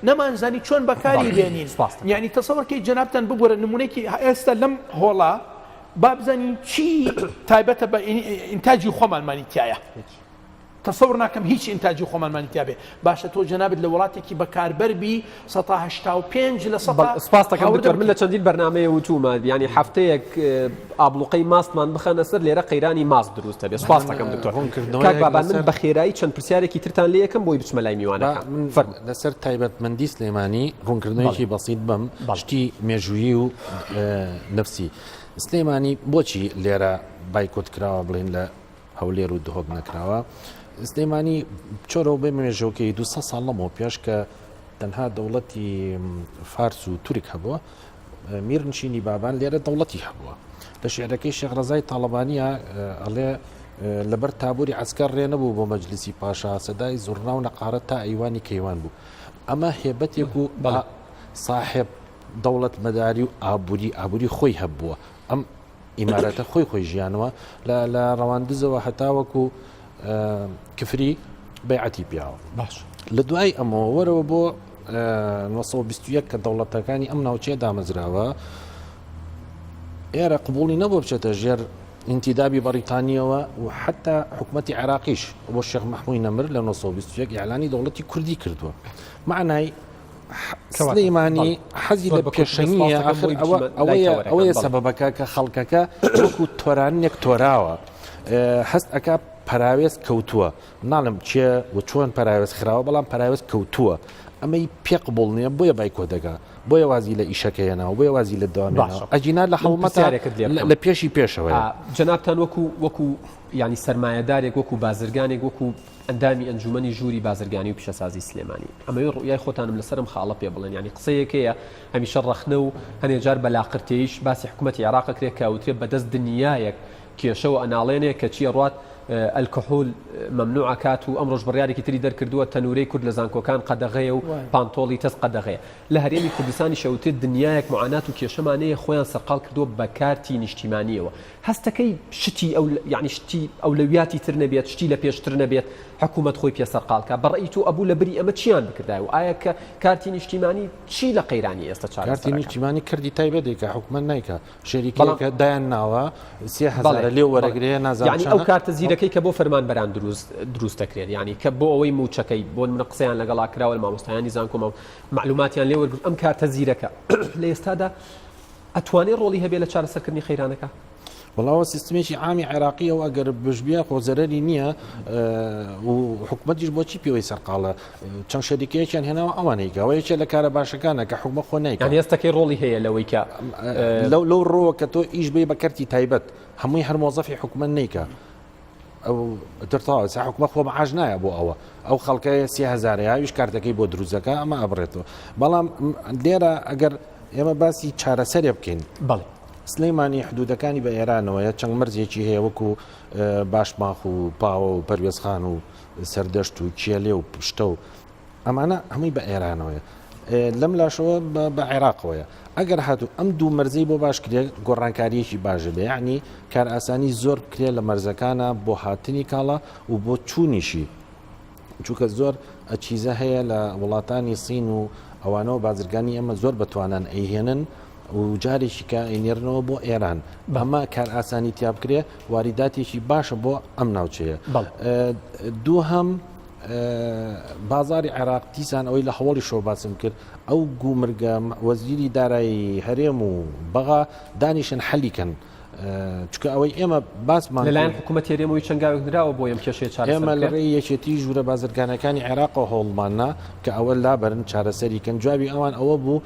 D: نەمانزانی چۆن بەکاری بێنین یعنی تەسەوەرکەی جەنابتان بگوەرە نمونەیەکی ئێستا لەم هۆڵا با بزانین چی تایبەتە بە ئینتاجی خۆمانمانی تایە تصور ناکەم هیچ ئینتاجی خۆمانمانی تیاابێ باشە تۆ جەنابێت لە وڵاتێکی بەکاربەربی 1985 لە
A: سپاس دەکەم دکتۆر من لە چەندین بەرنامەیە وتومە ینی هەفتەیەک ئابلوقەی ماستمان بخەنە سەر لێرە قەیرانی ماست دروستە بێ سپاس دەکەم دکتۆر کاک بابان من بە خێرایی چەند پرسیارێکی ترتان لێ یەکەم بۆی بچمە لای میوانەکە
B: لەسەر تایبەتمەندی سلێمانی ڕوونکردنەوەیکی بەسیط بم شتی مێژویی و نفسی سلێمانی بۆچی لێرە بایکۆت کراوە بڵێن لە هەولێر و دهۆک نەکراوە سلێمانی چۆرەوە بێ مێژەوەکەی 200 ساڵ لەمەوە پێش کە تەنها دەوڵەتی فارس و توورک هەبووە میرنشینی بابان لێرە دەوڵەتی هەبووە لە شێعرەکەی شێخ ڕەزای تاڵەبانیە ئەڵێ لەبەر تابووری عسکەر ڕێ نەبوو بۆ مەجلیسی پاشا سەدای زوڕنا و نەقارەت تا ئەیوانی کەیوان بوو ئەمە هێبەتێک و صاحب دەوڵەت مەداری و ئابووری خۆی هەبووە ئەم ئیمارەتە خۆی ژیانەوە لە ڕەواندزەوە هەتاوەکو کفری بەیعەتی پیاوە
A: باش
B: لە دوای ئەمەوە وەرەوە بۆ 1920 کە دەوڵەتەکانی ئەم ناوچەیە دامەزراوە ئێرە قبولی نەبوو بچێتە ژێر انتدابی بەریتانیەوە و حتا حکومەتی عێراقیش بۆ شێخ مەحموود نەمر لە 1920 ئیعلانی دەوڵەتی کوردی کردووە معنای سلێمانی حەزی لە پێشەنیە ئاخر ئەوەیە سەبەبەکە کە خەڵکەکە وەکو تۆرانێک تۆراوە هەست ئەکا پەراوێز کەوتووە ناڵم چێ و چۆن پەراوێز خراوە بەڵام پەراوێز کەوتووە ئەمەی پێقبوڵ نییە بۆیە بایکۆ دەکا بۆیە وازی لە ئیشەکەیەناوە بۆیە وازی لە داوامێنەوە ئەجینا لە هەڵمەتە لە پێشی پێشەوە
A: جەنابتان وەکو ینی سەرمایەدارێک وەکو بازرگانێک وەکو ئەندامی ئەنجومەنی ژووری بازرگانی و پیشەسازی سلێمانی ئەمەوەی ڕویای خۆتانم لەسرم خاڵە پێ بڵێن ینی قسەیەکەیە هەمیشە ڕەخنە و هەنێ جار بەلاقرتەیش باسی حکوومەتی عێراق کرێت کەوترێت بەدەست دنیایەک کێشەوە ئەناڵێنێ کە چیە ڕات الکحول ممنوع کات و ئەمڕۆژ بڕیارێکی تری دەرکردووە تەنورەی کورد لە زانکۆکان قەدەغەیە و پانتۆڵی تەست قەدەغەیە لە هەرێمی کوردستانی شەوتێت دنیایەک معانات و کێشەمانەیە خۆیان سەرقال کردووە بە کارتی نیشتیمانیەوە هەستەکەی شتی ئەو ینی شتی ئەولەویاتی تر نەبێت شتی لە پێشتر نەبێت حکوومەت خۆی پێ سەرقالکە بەڕێی تو ئەبوو لە بری ئەمە چیان بکردای و ئایا کە کارتی نیشتیمانی چی لە قەیرانی ئێستا چارە
B: کارتی نیشتیمانی کردی تایبەتێکە حکوومەت نایکە شەریکەکە دایان ناوە 30,000 لێ وەرەگرێ نازانم
A: ینی ئەو کارتە زیرەکەی کە بۆ فەرمان بەران دروست دەکرێت ینی کە بۆ ئەوەی موچەکەی بۆ منە قسەیان لەگەڵا کراوە مامۆستایانی زانکۆمە معلوماتیان لێ وەرگرت ئەم کارتە زیرەکە لە ئێستادا ئەتوانێت ڕۆڵی هەبێت لە چارەسەرکردنی خەیرانەکە
B: وڵاوە سیستمێکی عامی عێراقیەوە ئەگەر بژبیە خۆزەرەری نییە و حکوومەتیش بۆچی پێوەی سەرقاڵە چەند شەریکەیەکیان هێناوە ئەوانەیەکەوەیەکێ لە کارە باشەکانە کە حکومە خۆ نایکە
A: ئێستاکەی ڕۆڵی هەیە لەوەی کە
B: لەو ڕۆوە کە تۆ ئیش بێ بە کەرتی تایبەت هەمووی هەر مۆزەفی حکومەت نیکە ئەو دەرتاوە حکومە خۆ بەعاج نایە بۆ ئەو خەڵکەیە 30,000 یاویش کارتەکەی بۆ دروستەکە ئەمە ئەبڕێتەوە بەڵام لێرە ئەگەر ئێمە باسی چارەسەرێ بکەین
A: بەڵێ
B: سلەیمانی حدودەکانی بە ئێرانەوەیە چەند مەرزێکی هەیە وەکو باشماخ و پاوە و پەروێزخان و سەردەشت و کێلێ و پشتە و ئەمانە هەمووی بە ئێرانەوەیە لەم لاشەوە بە عێراقەوەیە ئەگەر هاتوو ئەم دوو مەرزەی بۆ باش کرێ گۆڕانکاریەکی باشە بێ یعنی کار ئاسانی زۆر بکرێ لە مەرزەکانە بۆ هاتنی کاڵە و بۆ چوونیشی چونکە زۆر ئەچیزە هەیە لە وڵاتانی سین و ئەوانەوە بازرگانی ئەمە زۆر بەتوانان ئەیهێنن و جارێکی کە ئینێرنەوە بۆ ئێران بەمە کار ئاسانی تیا بکرێ واریداتێکی باشە بۆ ئەم ناوچەیە دوو هەم بازاری عێراق دیسان ئەوەی لە هەوڵی شۆ باسم کرد ئەو گومرگە وەزیری دارایی هەرێم و بەغا دانیشن حەلیکەن چکە ئەوەی ئێمە باسمان
A: لەلایەن حکوومەت هێرێمەوەی چەنگاوێک درراوە بۆ ئەم کێشەیە
B: ئێمە لە
A: چارەسەر
B: ڕێی یەکێتی ژوورە بازرگانەکانی عێراق و هەوڵماننا کە ئەوە لابەرن چارەسەریکەن جوابی ئەوان ئەوە بوو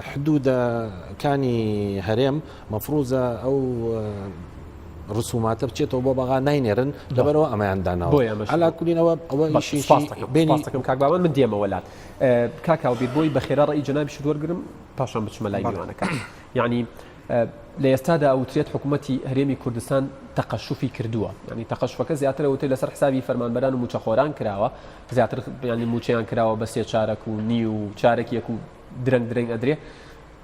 B: حدودەکانی هەرێم مەفروزە ئەو ڕسوماتە بچێتەوە بۆ بەغا ناینێرن لەبەرەوە ئەمەیانداناوە ئەلا کولینەوە ئەوە
A: بێنیستەکەم کاکباوان من دێمە وەلات کاکاو بیر بۆی بەخێرا ڕێی جەنابی وەرگرم پاشان بچمە لای میوانەکە یعنی لە ئێستادا ئەوترێت حکوومەتی هەرێمی کوردستان تەقەشوفی کردووە ینی تەقەشوفەکە زیاتر ئەوتێ لەسەر حسابی فەرمانبەران و موچەخۆران کراوە زیاتر ینی موچەیان کراوە بە 3 چارەک و نی و چارەکێک و درەنگ ئەدرێ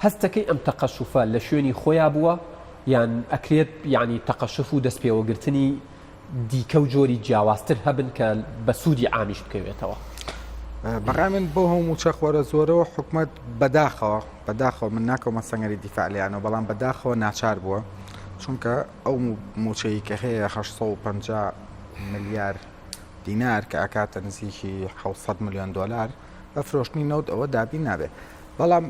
A: هەستەکەی ئەم تەقەشوفە لە شوێنی خۆیان بووە یان ئەکرێت ینی تەقەشف و دەستپێوەگرتنی دیکە و جۆری جیاوازتر هەبن کە بە سوودی عامیش بکەوێتەوە
C: بەڕای من بۆ هەموو چەخوەرە زۆرەوە حکومت بەداخەوە من ناکەمە سەنگەری دیفاعلیانەوە بەڵام بەداخەوە ناچار بووە چونکە ئەو موچەی کە هەیە 850 ملیار دینار کە ئاکاتە نزیکی 700 میلیۆن دلار بە فرۆشتنی نەوت ئەوە دابی نابێت بەڵام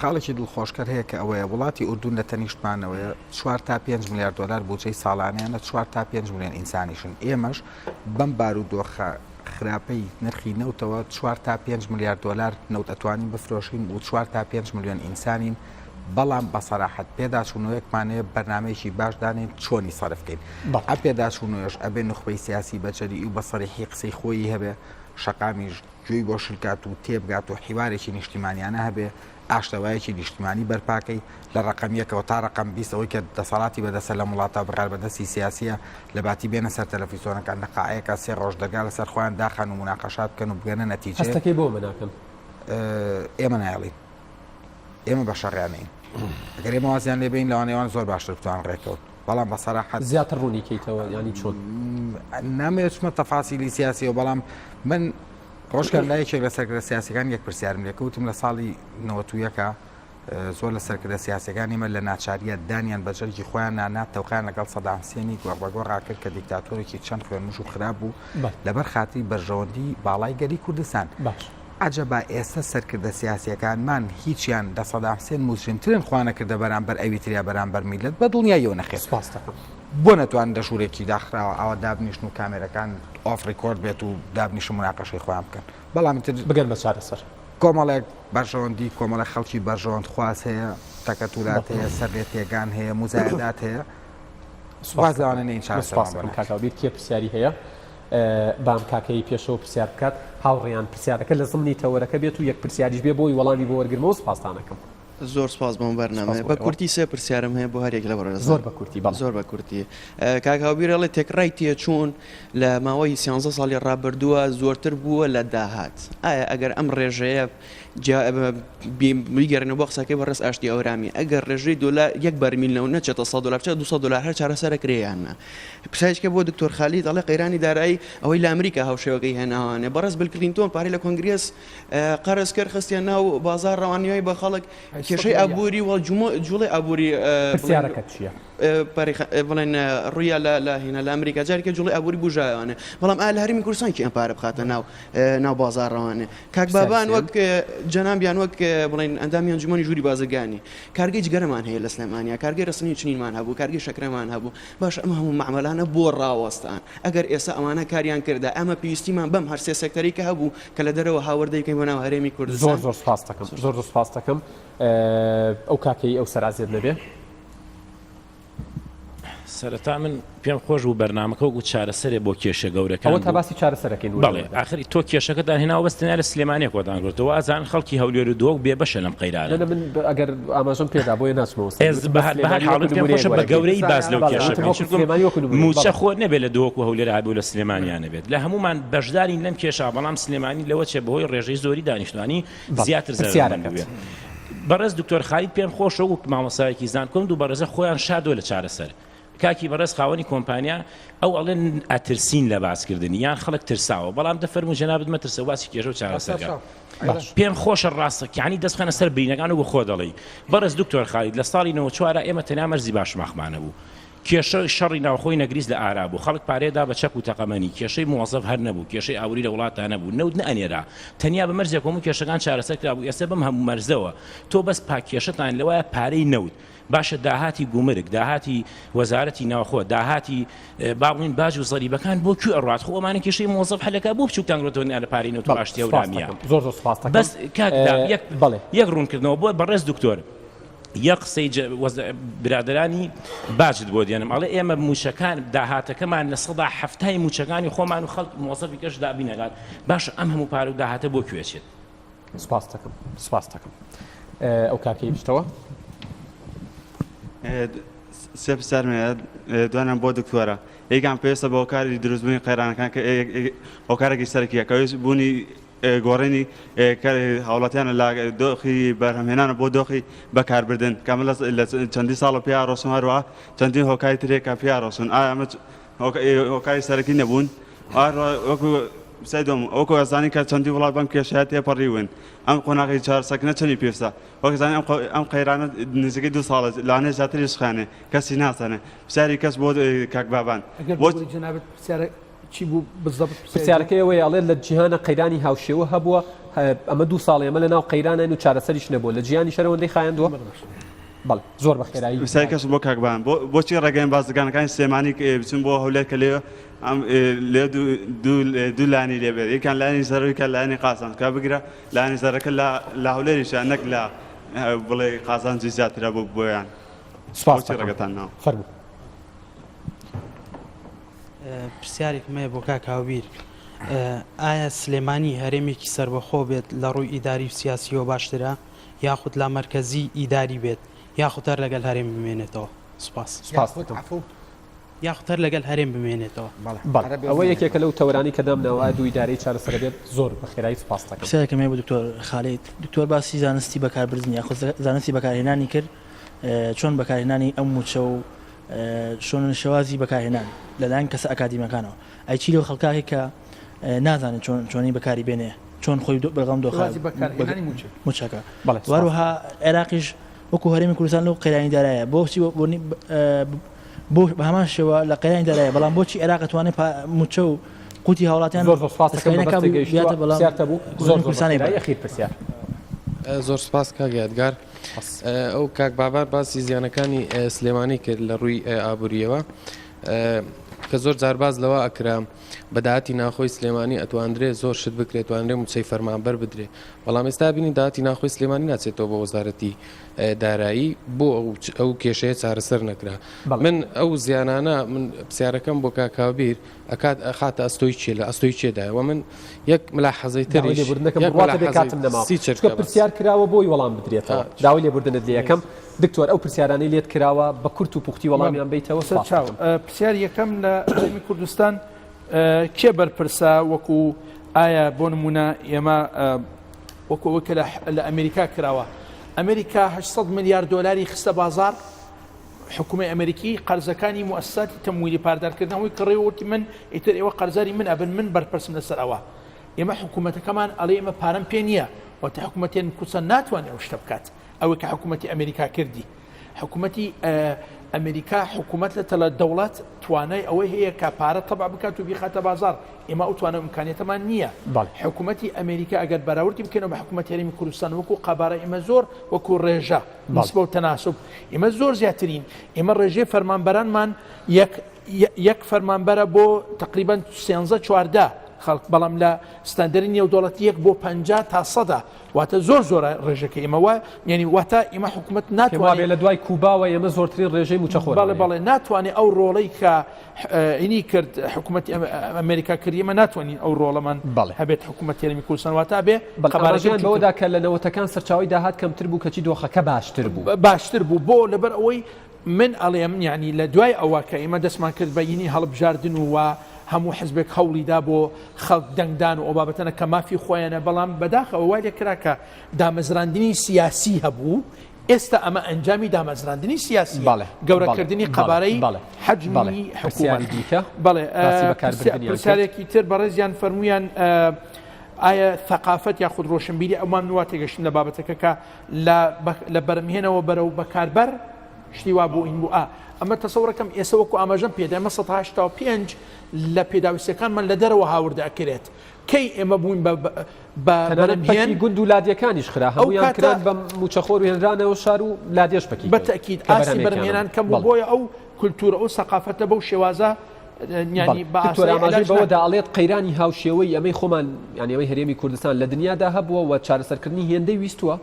C: خاڵێکی دڵخۆشکەر هەیە کە ئەوەیە وڵاتی ئوردون لە تەنیشتمانەوەیە 4 تا 5 میلیارد دلار بودجەی ساڵانیانە 4 تا 5 میلیۆن ئینسانیشن ئێمەش بەم بارودۆخە خراپەی نرخی نەوتەوە 4 تا 5 میلیارد دلار نەوت ئەتوانین بفرۆشین و 4 تا 5 میلیۆن ئینسانین بەڵام بە سەراحەت پێداچوونەوەیەکمانەیە بەرنامەیەکی باش دانێن چۆنی سەرفکەین ئە پێداچوونەوەش ئەبێ نخبەی سیاسی بەجەری و بە سەریحی قسەی خۆی هەبێ شەقامیش گوێی بۆ شرکات و تێبگات و حیوارێکی نیشتیمانیانە هەبێ ئاشتەوایەکی نیشتیمانی بەرپاکەی لە ڕقەمیەکەەوە تا ڕقم 20 ئەوەی کە دەسەڵاتی بەدەسە لە وڵاتە بڕار بەدەستی سیاسیە لە باتی بێنە سەر تەلەڤیزۆنەکان لەقاعەیەکە 3 ڕۆژ دەگا لەسەر خۆیان داخان و مناقەشات بکەن و بگەنە نەتیجە
A: هەستەکەی بۆ مناکەم
C: ئێمە نایڵین ئێمە بە شەڕیانین ئەگەر ئێمە وازیان لێ بین لەوانەیەوان زۆر باشتر بتوان ڕێکەوت بەڵام بە سەراحەت
A: زیاتر ڕوونی کەیتەوە ینی چۆن
C: نامەوێت چمە تەفاسیلی سیاسیەوە بەڵام من ڕۆژکار لایەکێک لە سەرکردە سیاسەکان یەک پرسیارم لێکەوتم لە ساڵی 91 زۆر لە سەرکردە سیاسەکانی من لە ناچاریە دانیان بەجەرگی خۆیان نانات تەوقیان لەگەڵ سەدام حوسێنی گۆڕبەگۆ ڕاکرد کە دیکتاتۆرێکی چەند خوێنموش و خراپ بوو لەبەر خاتی بەرژەوەندی باڵای گەری کوردستان عجەبا ئێستا سەرکردە سیاسیەکانمان هیچیان لە سەدام حوسێن موجرمترن خوانەکردە بەرامبەر ئەوی تریا بەرامبەر میلەت بە دڵنیاییەوە نەخێت بۆ نەتوان لە ژوورێکی داخراوە ئەوە دابنیشن و کامێرەکان ئۆف ڕیکۆرد بێت و دابنیشە مناقەشەی خۆیان بکەن بەڵام
A: بگەن بە چارەسەر
C: کۆمەڵێک بەرژەوەندی کۆمەڵە خەڵکی بەرژەوەند خواست هەیە تەکەتورات هەیە سەرێتێگان هەیە مزایدات هەیە سوازانە نین
A: کاکاوبیر کێ پرسیاری هەیە بام کاکەی پێشەوە پرسیار بکات هاوڕێیان پرسیارەکە لە زمانی تەوەرەکە بێت و یەک پرسیاریش بێ بۆی وەڵامی بۆ وەرگرمەوە سپاسانەکەم
E: زۆر سپاس بۆم بەرنامە بە کورتی سێ پرسیارم هەیە بۆ هەرێک لە بەڕێز
A: زۆر بە کورتی
E: زۆر بە کورتی کاکاوبیر ئەڵێ تێکڕای تێچوون لە ماوەی 13 ساڵی ڕابردووە زۆرتر بووە لە داهات ئایا ئەگەر ئەم ڕێژەیە بیگەڕێنەوە بۆ قسەکەی بەڕێز ئاشتی ئەورامی ئەگەر ڕێژەی دۆلار یەک بەرمیلەوە نەچێتە 100 دلار 200 دلار هەر چارەسەرەکرێیانە پرسایشکە بۆ دکتۆر خالید ئەڵێ قەیرانی دارایی ئەوەی لە ئەمریکا هاوشێوەکەی هێناوانێ بەڕێز بیل کلینتۆن پارەی لە کۆنگرێس قەرز کرد خستیان ناو بازار ڕەوانیۆی بە خەڵک کێشەی ئابووری وەڵ جوڵی ئابووری
A: پرسیارەکە چییە؟
E: بڵێن ڕوویە لە هێنا لە ئەمریکا جارێکە جوڵی ئابووری بژایوانێ بەڵام ئا لە هەرمی کوردستان کی ئەم پارە بخاتە ناو بازارڕەوانێ کاک بابان وەک جەنابیان وەک بڵێن ئەندامی ئەنجومەنی ژووری بازرگانی کارگەی جگەرەمان هەیە لە سلێمانیا کارگەی ڕستنی چنینمان هەبوو کارگەی شەکرەمان هەبوو باش ئەمە هەموو معاملانە بۆ ڕاوەستان ئەگەر ئێستا ئەوانە کاریان کردا ئەمە پێویستیمان بەم هەر سێ سێکتەری کە هەبوو کە لە دەرەوە هاوردەی بکەین بۆ ناو هەرێمی کوردستان
A: زۆر سپاس دەکەم زۆر سپاس دەکەم ئەو کاکەی ئەو سەرازێت نەبێ
F: سەرەتا من پێم خۆش بوو بەرنامەکە وەکو چارەسەرێ بۆ کێشە گەورەکان
A: ئەوە تا باسی چارەسەرەکەین
F: بەڵێ ئاخری تۆ کێشەکەتان هێناوە بەستێنە لە سلێمانیە کۆتان گرتەوە ئازان خەڵکی هەولێر و دۆ بێ بەشە لەم قەیرانە
A: من ئەگەر ئاماژەم پێدا بۆیە ناچمەوە
F: بەهار حاڵت پێم خۆشە بە گەورەی باز لەو کێشەکە موچە خۆ نەبێت لە دۆک و هەولێر ئابوو لە سلێمانیانە بێت لە هەمومان بەشدارین لەم کێشە بەڵام سلێمانی لەوە چێ بەهۆی ڕێژەی زۆری دانیشتوانی زیاتر زیادە بەڕێز دکتۆر خالید پێم خۆشە و مامۆسایەکی زانکۆم و بەڕێزە خۆیان شادۆ لە چارەسەر کاکی بەڕێز خاوەنی کۆمپانیا ئەو ئەڵێن ئەترسین لە باسکردنی یان خەڵک ترساوە بەڵام دەفەرمو جەنابەت مەترسە واسی کێژە و چارەسەرگا پێم خۆشە ڕاستەکانی دەستخەنە سەر برینەکان و بە خۆ دەڵێ بەڕێز دکتۆر خالید لە ساڵی 94 ئێمە تەنیا مەرزی باشماخمانە بوو کێشە شەڕی ناوخۆی نەگریز لە ئارا بوو خەڵک پارێدا بە چەک و تەقەمەنی کێشەی موەزەف هەر نەبوو کێشەی ئاوری لە وڵاتە نەبوو نەوت نەئەنێرا تەنیا بە مەرجێک هەموو کێشەکان چارەسەر کرابوو ئێستا بەم هەموو مەرزەوە تۆ بەس پاکێشەتان لەوەیە پارەی نەوت باشە داهاتی گومرگ داهاتی وەزارەتی ناوخۆ داهاتی باڵین باج و زەریبەکان بۆ کوێ ئەڕات خۆ ئەمانە کێشەی موەزەف هەلەکە بۆ بچووکتان لە پارەی نەوت باشتیە و رامیە
A: زۆر سپاس دەکەم
F: بەس کاکدا یەک ڕوونکردنەوە بۆ بەڕێز دکتۆر یەک قسەی برادرانی باجت بۆ دێنم ئەڵێ ئێمە موچەکان داهاتەکەمان لە سەدا هەفتای موچەکانی خۆمان و خەڵک موەزەفی کەش دابینەکات باشە ئەم هەموو پارە و داهاتە بۆ کوێچێت
A: سپاس دەکەم ئەو کاکەی بشتەوە
G: سێ پرسیارمێ دوانم بۆ دکتۆرە یەکان پێویستە بە هۆکاری دروستبوونی قەیرانەکان کە هۆکارێکی سەرکیە کە پێویست بوونی گۆڕینی هاوڵاتیانە لە دۆخی بەرهەمهێنانە بۆ دۆخی بەکاربردن کەمە لە چەندی ساڵە پێیا ڕۆسن هەروە چەندین هۆکاری ترێکە پێیا ڕۆسن ئایا ئەمە هۆکاری سەرەکی نەبوون وەکو سەیدۆم ئەوکو ئەزانی کە چەندی وڵات بەم کێشەیە تێپەڕیون ئەم قۆناغی چارسەکنە چەندی پێویستە وەکزانانی ئەم قەیرانە نزیکەی 2 ساڵە لانێ زیاتری سخانێ کەسی ناسەنێ پرسیاری کەس بۆ کاک بابان
D: چی بوو بزەبت
A: پرسیارەکەیەوەی ئەڵێ لە جیهانە قەیرانی هاوشێوە هەبووە ئەمە 2 ساڵ ئێمە لە ناو قەیرانە و چارەسەریش نەبوو لە جیهانی شەرەوەندەی خایاندووە بەڵێ زۆر بەخێرایی
G: پرسیاری کەس بۆ کاکبان بۆچی ڕێگەین بازرگانەکانی سلێمانی بچون بۆ هەولێر کە لێ دوو لانی لێبێت یەکان لانی سەرەوەی کە لانی قازان کا بگرە لانی سەرەکە لە هەولێریشە نەک لە بڵێ قازانجی زیاترە بۆ بۆیان
A: سپاس
G: ڕێگەتان ناو
A: فەرموو
H: پرسیارێک مەیە بۆ کاک هاوبیر ئایا سلێمانی هەرێمێکی سربەخۆ بێت لە ڕووی ئیداری و سیاسیەوە باشترە یاخود لا مرکزی ئیداری بێت یاخود هەر لەگەڵ هەرێم بمێنێتەوە سپاس یاخود هەر لەگەڵ هەرێم بمێنێتەوە
A: ئەوە یەکێکە لەو تەوەرانی کە دامنەوە دوو ئیدارەی چارەسەر بێت زۆر بەخێرایی سپاس دەکەم
I: پرسیارێکم هەیە بۆ دکتۆر خالید دکتۆر باسی زانستی بەکاربردنی یاخود زانستی بەکارهێنانی کرد چۆن بەکارهێنانی ئەم موچە و شۆن شێوازی بەکارهێنان لەلایەن کەسە ئەکادیمەکانەوە ئەیچی لەو خەڵکاکی کە نازانێت چۆنی بەکاری بێنێ چۆن خۆی بەڵام دۆخازی
D: بەکارهێنانی
I: موچەکە وەروها عێراقیش وەکو هەرێمی کوردستان لەو قەیرانی دارایە بۆچی بۆ بە هەمان شێوە لە قەیرانی دارایە بەڵام بۆچی عێراق توانێت موچە و قوتی هاوڵاتیان
J: زۆر سپاس کاگەیادگار ئەو کاک بابار باسی زیانەکانی سلێمانی کرد لە ڕووی ئابووریەوە کە زۆر جارباز لەوە ئەکرا بەداهاتی ناخۆی سلێمانی ئەتواندرێ زۆر شت بکرێت توانرێ موچەی فەرمانبەر بدرێ بەڵام ئێستا بینی داهاتی ناخۆی سلێمانی ناچێتەوە بە وەزارەتی دارایی بۆ ئەو کێشەیە چارەسەر نەکرا من ئەو زیانانە من پرسیارەکەم بۆ کاکاوبیر ئەکات ئەخاتە ئەستۆی چێ لە ئەستۆی چێدایەوە من یەک ملاحەزەی تریش
A: پرسیار کراوە بۆی وەڵام بدرێتەوە داوای لێبوردنت لە یەکەم دکتۆر ئەو پرسیارانەی لێت کراوە بە کورت و پوختی وەڵامیان بیتەوە
D: پرسیار یەکەم لە هەرێمی کوردستان کێ بەرپرسا وەکو ئایا بۆ نمونە ئێمە وەکە لە ئەمریکا کراوە ئەمریکا 800 ملیار دۆلاری خستە بازار حکوومەت ئەمریکی قەرزەکانی موسساتی تەمویلی پاردارکردنەوەی کڕێوەتی من ئیتر ئێوە قەرزاری من ئەبن من بەرپرسم لەسەر ئەوە ئێمە حکوومەتەکەمان ئەڵێ ئێمە پارەم پێ نییە وەتە حکوومەتێن کوردستان ناتوانێت ئەو شتە بکات ئەوە کە حکوومەتی ئەمریکا کردی حکوومەتی ئەمریکا حکوومەت لە تەلە دەوڵەت توانای ئەوەی هەیە کە پارە تەبع بکات و بیخاتە بازار ئێمە ئەو توانە ئیمکانیەتەمان نییە حکوومەتی ئەمریکا ئەگەر بەراوردی بکەنەوە بە حکوومەتی هەرێمی کوردستان وەکو قەبارە ئێمە زۆر وەکو ڕێژە نسبە و تەناسب ئێمە زۆر زیاترین ئێمە ڕێژەی فەرمانبەرانمان یەک فەرمانبەرە بۆ تقریباً 13-14 خەڵک بەڵام لە ستاندەری نێودوڵەتی 1 بۆ 50 تا 100 واتە زۆر زۆرە ڕێژەکە ئێمەوە یعنی واتە ئێمە حکوومەت ناتوانێت
A: لە دوای کوباوە ئێمە زۆرترین ڕێژەی موچەخۆر
D: بەڵێ ناتوانێت ئەو ڕۆڵەی کە ئینی کرد حکوومەتی ئەمریکا کردی ئێمە ناتوانین ئەو ڕۆڵەمان هەبێت حکوومەتی هەرێمی کوردستان واتە بێ
A: قەبارەژیان بەوەدا کە لە نەوەتەکان سەرچاوی داهات کەمتر بوو کەچی دۆخەکە
D: باشتر بوو بۆ لەبەر ئەوەی من ئەڵێم یعنی لە دوای ئەوە کە ئێمە دەستمان کرد بە یینی هەڵبژاردن و هەموو حزبێک هەوڵیدا بۆ خەڵک دەنگدان و ئەو بابەتەنە کە مافی خۆیانە بەڵام بەداخەوە وای لێ کرا کە دامەزراندنی سیاسی هەبوو ئێستا ئەمە ئەنجامی دامەزراندنی سیاسی گەورەکردنی قەبارەی حەجمی حکوومەت بەڵێ پرسیارێکی تر بەڕێزیان فەرموویان ئایا ثەقافەت یاخود ڕۆشنبیری ئەومان وا تێگەشتن لە بابەتەکە کە لە بەرهەمهێنەوە بەرەو بەکاربەر شتی وا بۆ ئین بوو ئەمە تەسەوڕەکەم ئێستا وەکو ئاماژەم پێدامە 1985 لە پێداویستەکانمان لە دەرەوە هاورد ئەکرێت کەی ئێمە بووین
A: بەرهێن گوند و لادیەکانیش خرا هەمویان کران بە موچەخۆر و هێنرانەوە شار و لادێش بەکی
D: بەتەکید ئاسی بەرهێنان کەم بۆیە ئەو کولتورە ئەو سەقافەتە بەو شێوازە ینی
A: بەڕاماژی بەوەدا ئەڵێت قەیرانی هاوشێوەی ئەمەی خۆمان ینی ئەوەی هەرێمی کوردستان لە دنیادا هەبووە و چارەسەرکردنی هێندەی ویستووە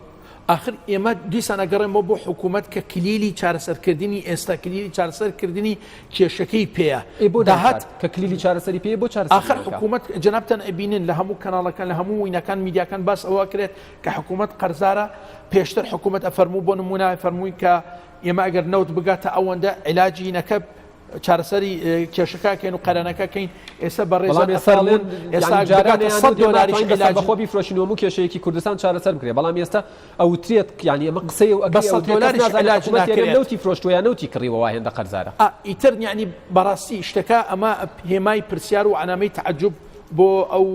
D: آخر ئێمە دیسان ئەگەڕێمەوە بۆ حکوومەت کە کلیلی چارەسەرکردنی ئێستا کلیلی چارەسەرکردنی کێشەکەی پێەیە
A: بۆ داهات کە کلیلی چارەسەری پێ بۆ چارەسەر
D: آخر حکوومەت جەنابتان ئەبینن لە هەموو کەناڵەکان لە هەموو وینەکان میدیاکان باس ئەوە کرێت کە حکوومەت قەرزارە پێشتر حکوومەت ئەفەرموو بۆ نمونە فەرمووی کە ئێمە ئەگەر نەوت بگاتە ئەوەندە علاجی نەکە چارەسەری کێشەکەکەین و قەرانەکەکەین ئێستا بەڕێزان
A: ئێستا خۆ بیفرۆشینەوە و کێشەیەکی کوردستان چارەسەر بکرێ بەڵام ئێستا ئەوترێت ینی ئەمە قسەی و نەوتی فرۆشتویان نەوتی کڕیوە وا هێندە قەرزارە
D: ئیتر یعنی بەڕاستی شتەکە ئەمە هێمای پرسیار و عنامەی تعجب بۆ ئەو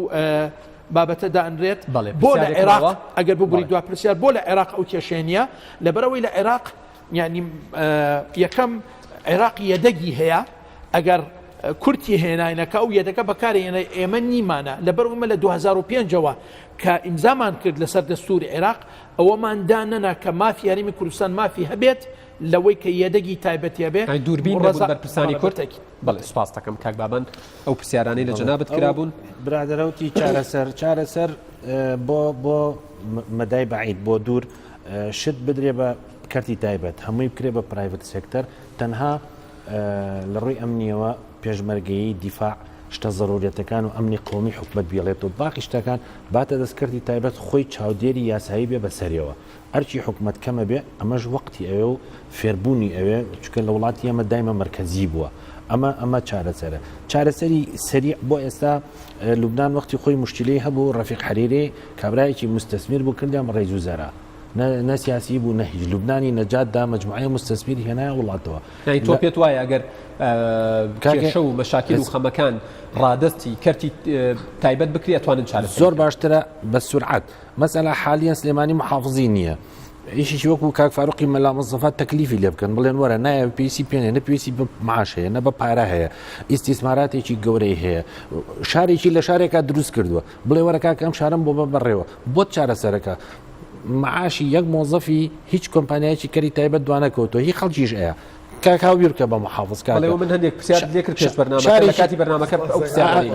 D: بابەتە دانرێت بۆ لە عێراق ئەگەر ببووری دوا پرسیار بۆ لە عێراق ئەو کێشێنیە لەبەرەوەی لە عێراق ینی یەکەم عێراقی یەدەگی هەیە ئەگەر کورتی هێناینەکە ئەو یەدەکە بەکارێنە ئێمە نیمانە لەبەرمە لە 2005ەوە کە ئیمزامان کرد لەسەر دەستوری عێراق ئەوەمان دانەنا کە مافی هەرێمی کوردستان مافی هەبێت لەوەی کە یەدەگی تایبەتیە بێ
A: دووربین بەرپرسانی کورتێک بەڵێ سوپاس دەکەم کاک بابەن ئەو پرسیارانەی لە جەنابەت کرابوون
B: برادەرەوتی چارەسەر بۆ مەدای بەعید بۆ دوور شت بدرێ بە کەرتی تایبەت هەمووی بکرێ بە پرایڤەت سێکتەر تەنها لە ڕووی ئەمنیەوە پێشمەرگەیی دیفاع شتە ضرورەتەکان و ئەمنی قومی حکومت بیڵێت و باقی شتەکان باتە دەستکردی تایبەت خۆی چاودێری یاسایی بێ بەسەریەوە ئەرچی حکومت کەمە بێ ئەمەش وەقتی ئەوێ و فێربوونی ئەوێ چکە لە وڵاتی ئەمە دایمە مرکزی بووە ئەمە چارەسەری سەریع بۆ ئێستا لوبنان وەختی خۆی مشکلەی هەبوو ڕەفیق حەریرێ کابرایەکی مستەسمیر بوو کردیان ڕێز و زەرا نەسیاسی بوو نەهیج لوبنانی نەجاتدا مجموعەیە مستەسمیری هێنایە وڵاتەوە
A: تۆ پێت وایە ئەگەر کێشە و مەشاکل و خەمەکان ڕادستی کەرتی تایبەت بکری ئەتوانن چارەسەر
B: زۆر باشترە بە سورعەت مەسەلا حالیان سلێمانی محافظی نییە ئیشی وەکو کاک فاروقی مەلا مەزەفات تەکلیفی لێ بکەن بڵێن وەرە نایە پێویستی پێێنێ نە پێویستی معاش هەیە نە بە پارە هەیە ئیسیسماراتێکی گەورەی هەیە شارێکی لە شارێکا دروست کردووە بڵێ وەرە کاکە ئەم شارم بۆ بەڕێوە بۆ چارەسەرەکە معاشی یەک مۆزەفی هیچ کۆمپانیایکی کەری تایبەت دوانەکەوتەوە هی خەڵکیش ئەیە کاکاو بیرکە بە محافظ کار
A: من هەندێک پرسیار لێکرد پێش بەرنامەکەی بەرنامەکە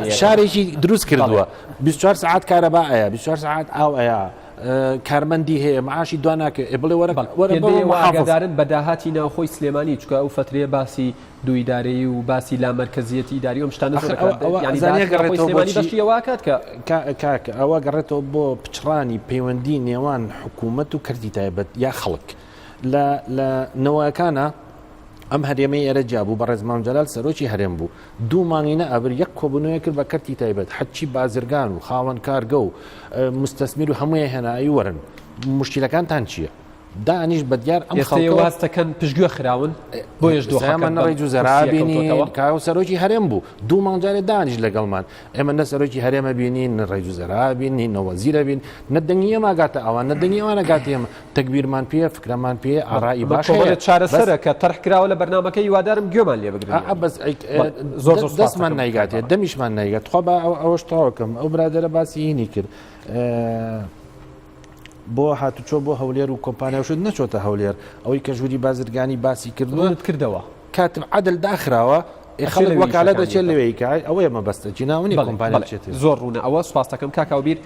B: شارێکی دروست کردووە 24 ساعت کارەبا ئەیە 24 ساعت ئاو ئەیە کارمەندی هەیە معاشی دواناکە بڵێ
A: وەرەگەدارن بەداهاتی ناوخۆی سلێمانی چکە ئەو فترێ باسی دویدارەی و باسی لامەرکزیەتی ئیداری و شتانە واکات
B: کاک ئەوە گەڕێتەوە بۆ پچڕانی پەیوەندی نێوان حکوومەت و کردی تایبەت یا خەڵک لە نەوەکانە ئەم هەرێمەی ئێرە جابوو بە ڕێزمان جەلال سەرۆکی هەرێم بوو دوو مانگینە ئەبر یەک کۆبنەوەی کرد بە کەرتی تایبەت حەچی بازرگان و خاوەن کارگە و مستەسمیر و هەموویە هێنایی وەرن مشکلەکانتان چییە؟ دانیش بە دیار ئەم
A: خەڵکەکەن پشتگوێ خراون بۆیش
B: دۆخەمان ڕێج و زەرابینی کاو سەرۆکی هەرێم بوو دوو مانگجارێ دانیش لەگەڵمان ئێمە نە سەرۆکی هەرێمە بینین ڕێج و زەرابین نەوەزیرە بین نەدەنگی ئەماگاتە ئەوان نەدەنگی ئەوانە گاتی ئێمە تەکبیرمان پێ فکرەمان پێ ئاڕایی باش
A: چارەسەرە کە تەرحکراوە لە بەرنامەکەی هیوادارم گوێمان لێ بگرن
B: زۆر دەستمان نایگاتێت دەمیشمان نایگات خۆ بە ئەوەش تاوەکەم ئەو برادەرە باسی هینی کرد بۆ هاتوچۆ بۆ هەولێر و کۆمپانیاوشت نەچۆتە هەولێر ئەوەی کە ژووری بازرگانی باسی
A: کردەوە
B: کاتم عادل داخراوە خەڵک وەکالە دەچێت لەوەی کای ئەوەیە مەبەستە جیناونی کۆمپانیا بچێت
A: زۆر ڕوونە ئەوە سوپاس دەکەم کاکاوبیر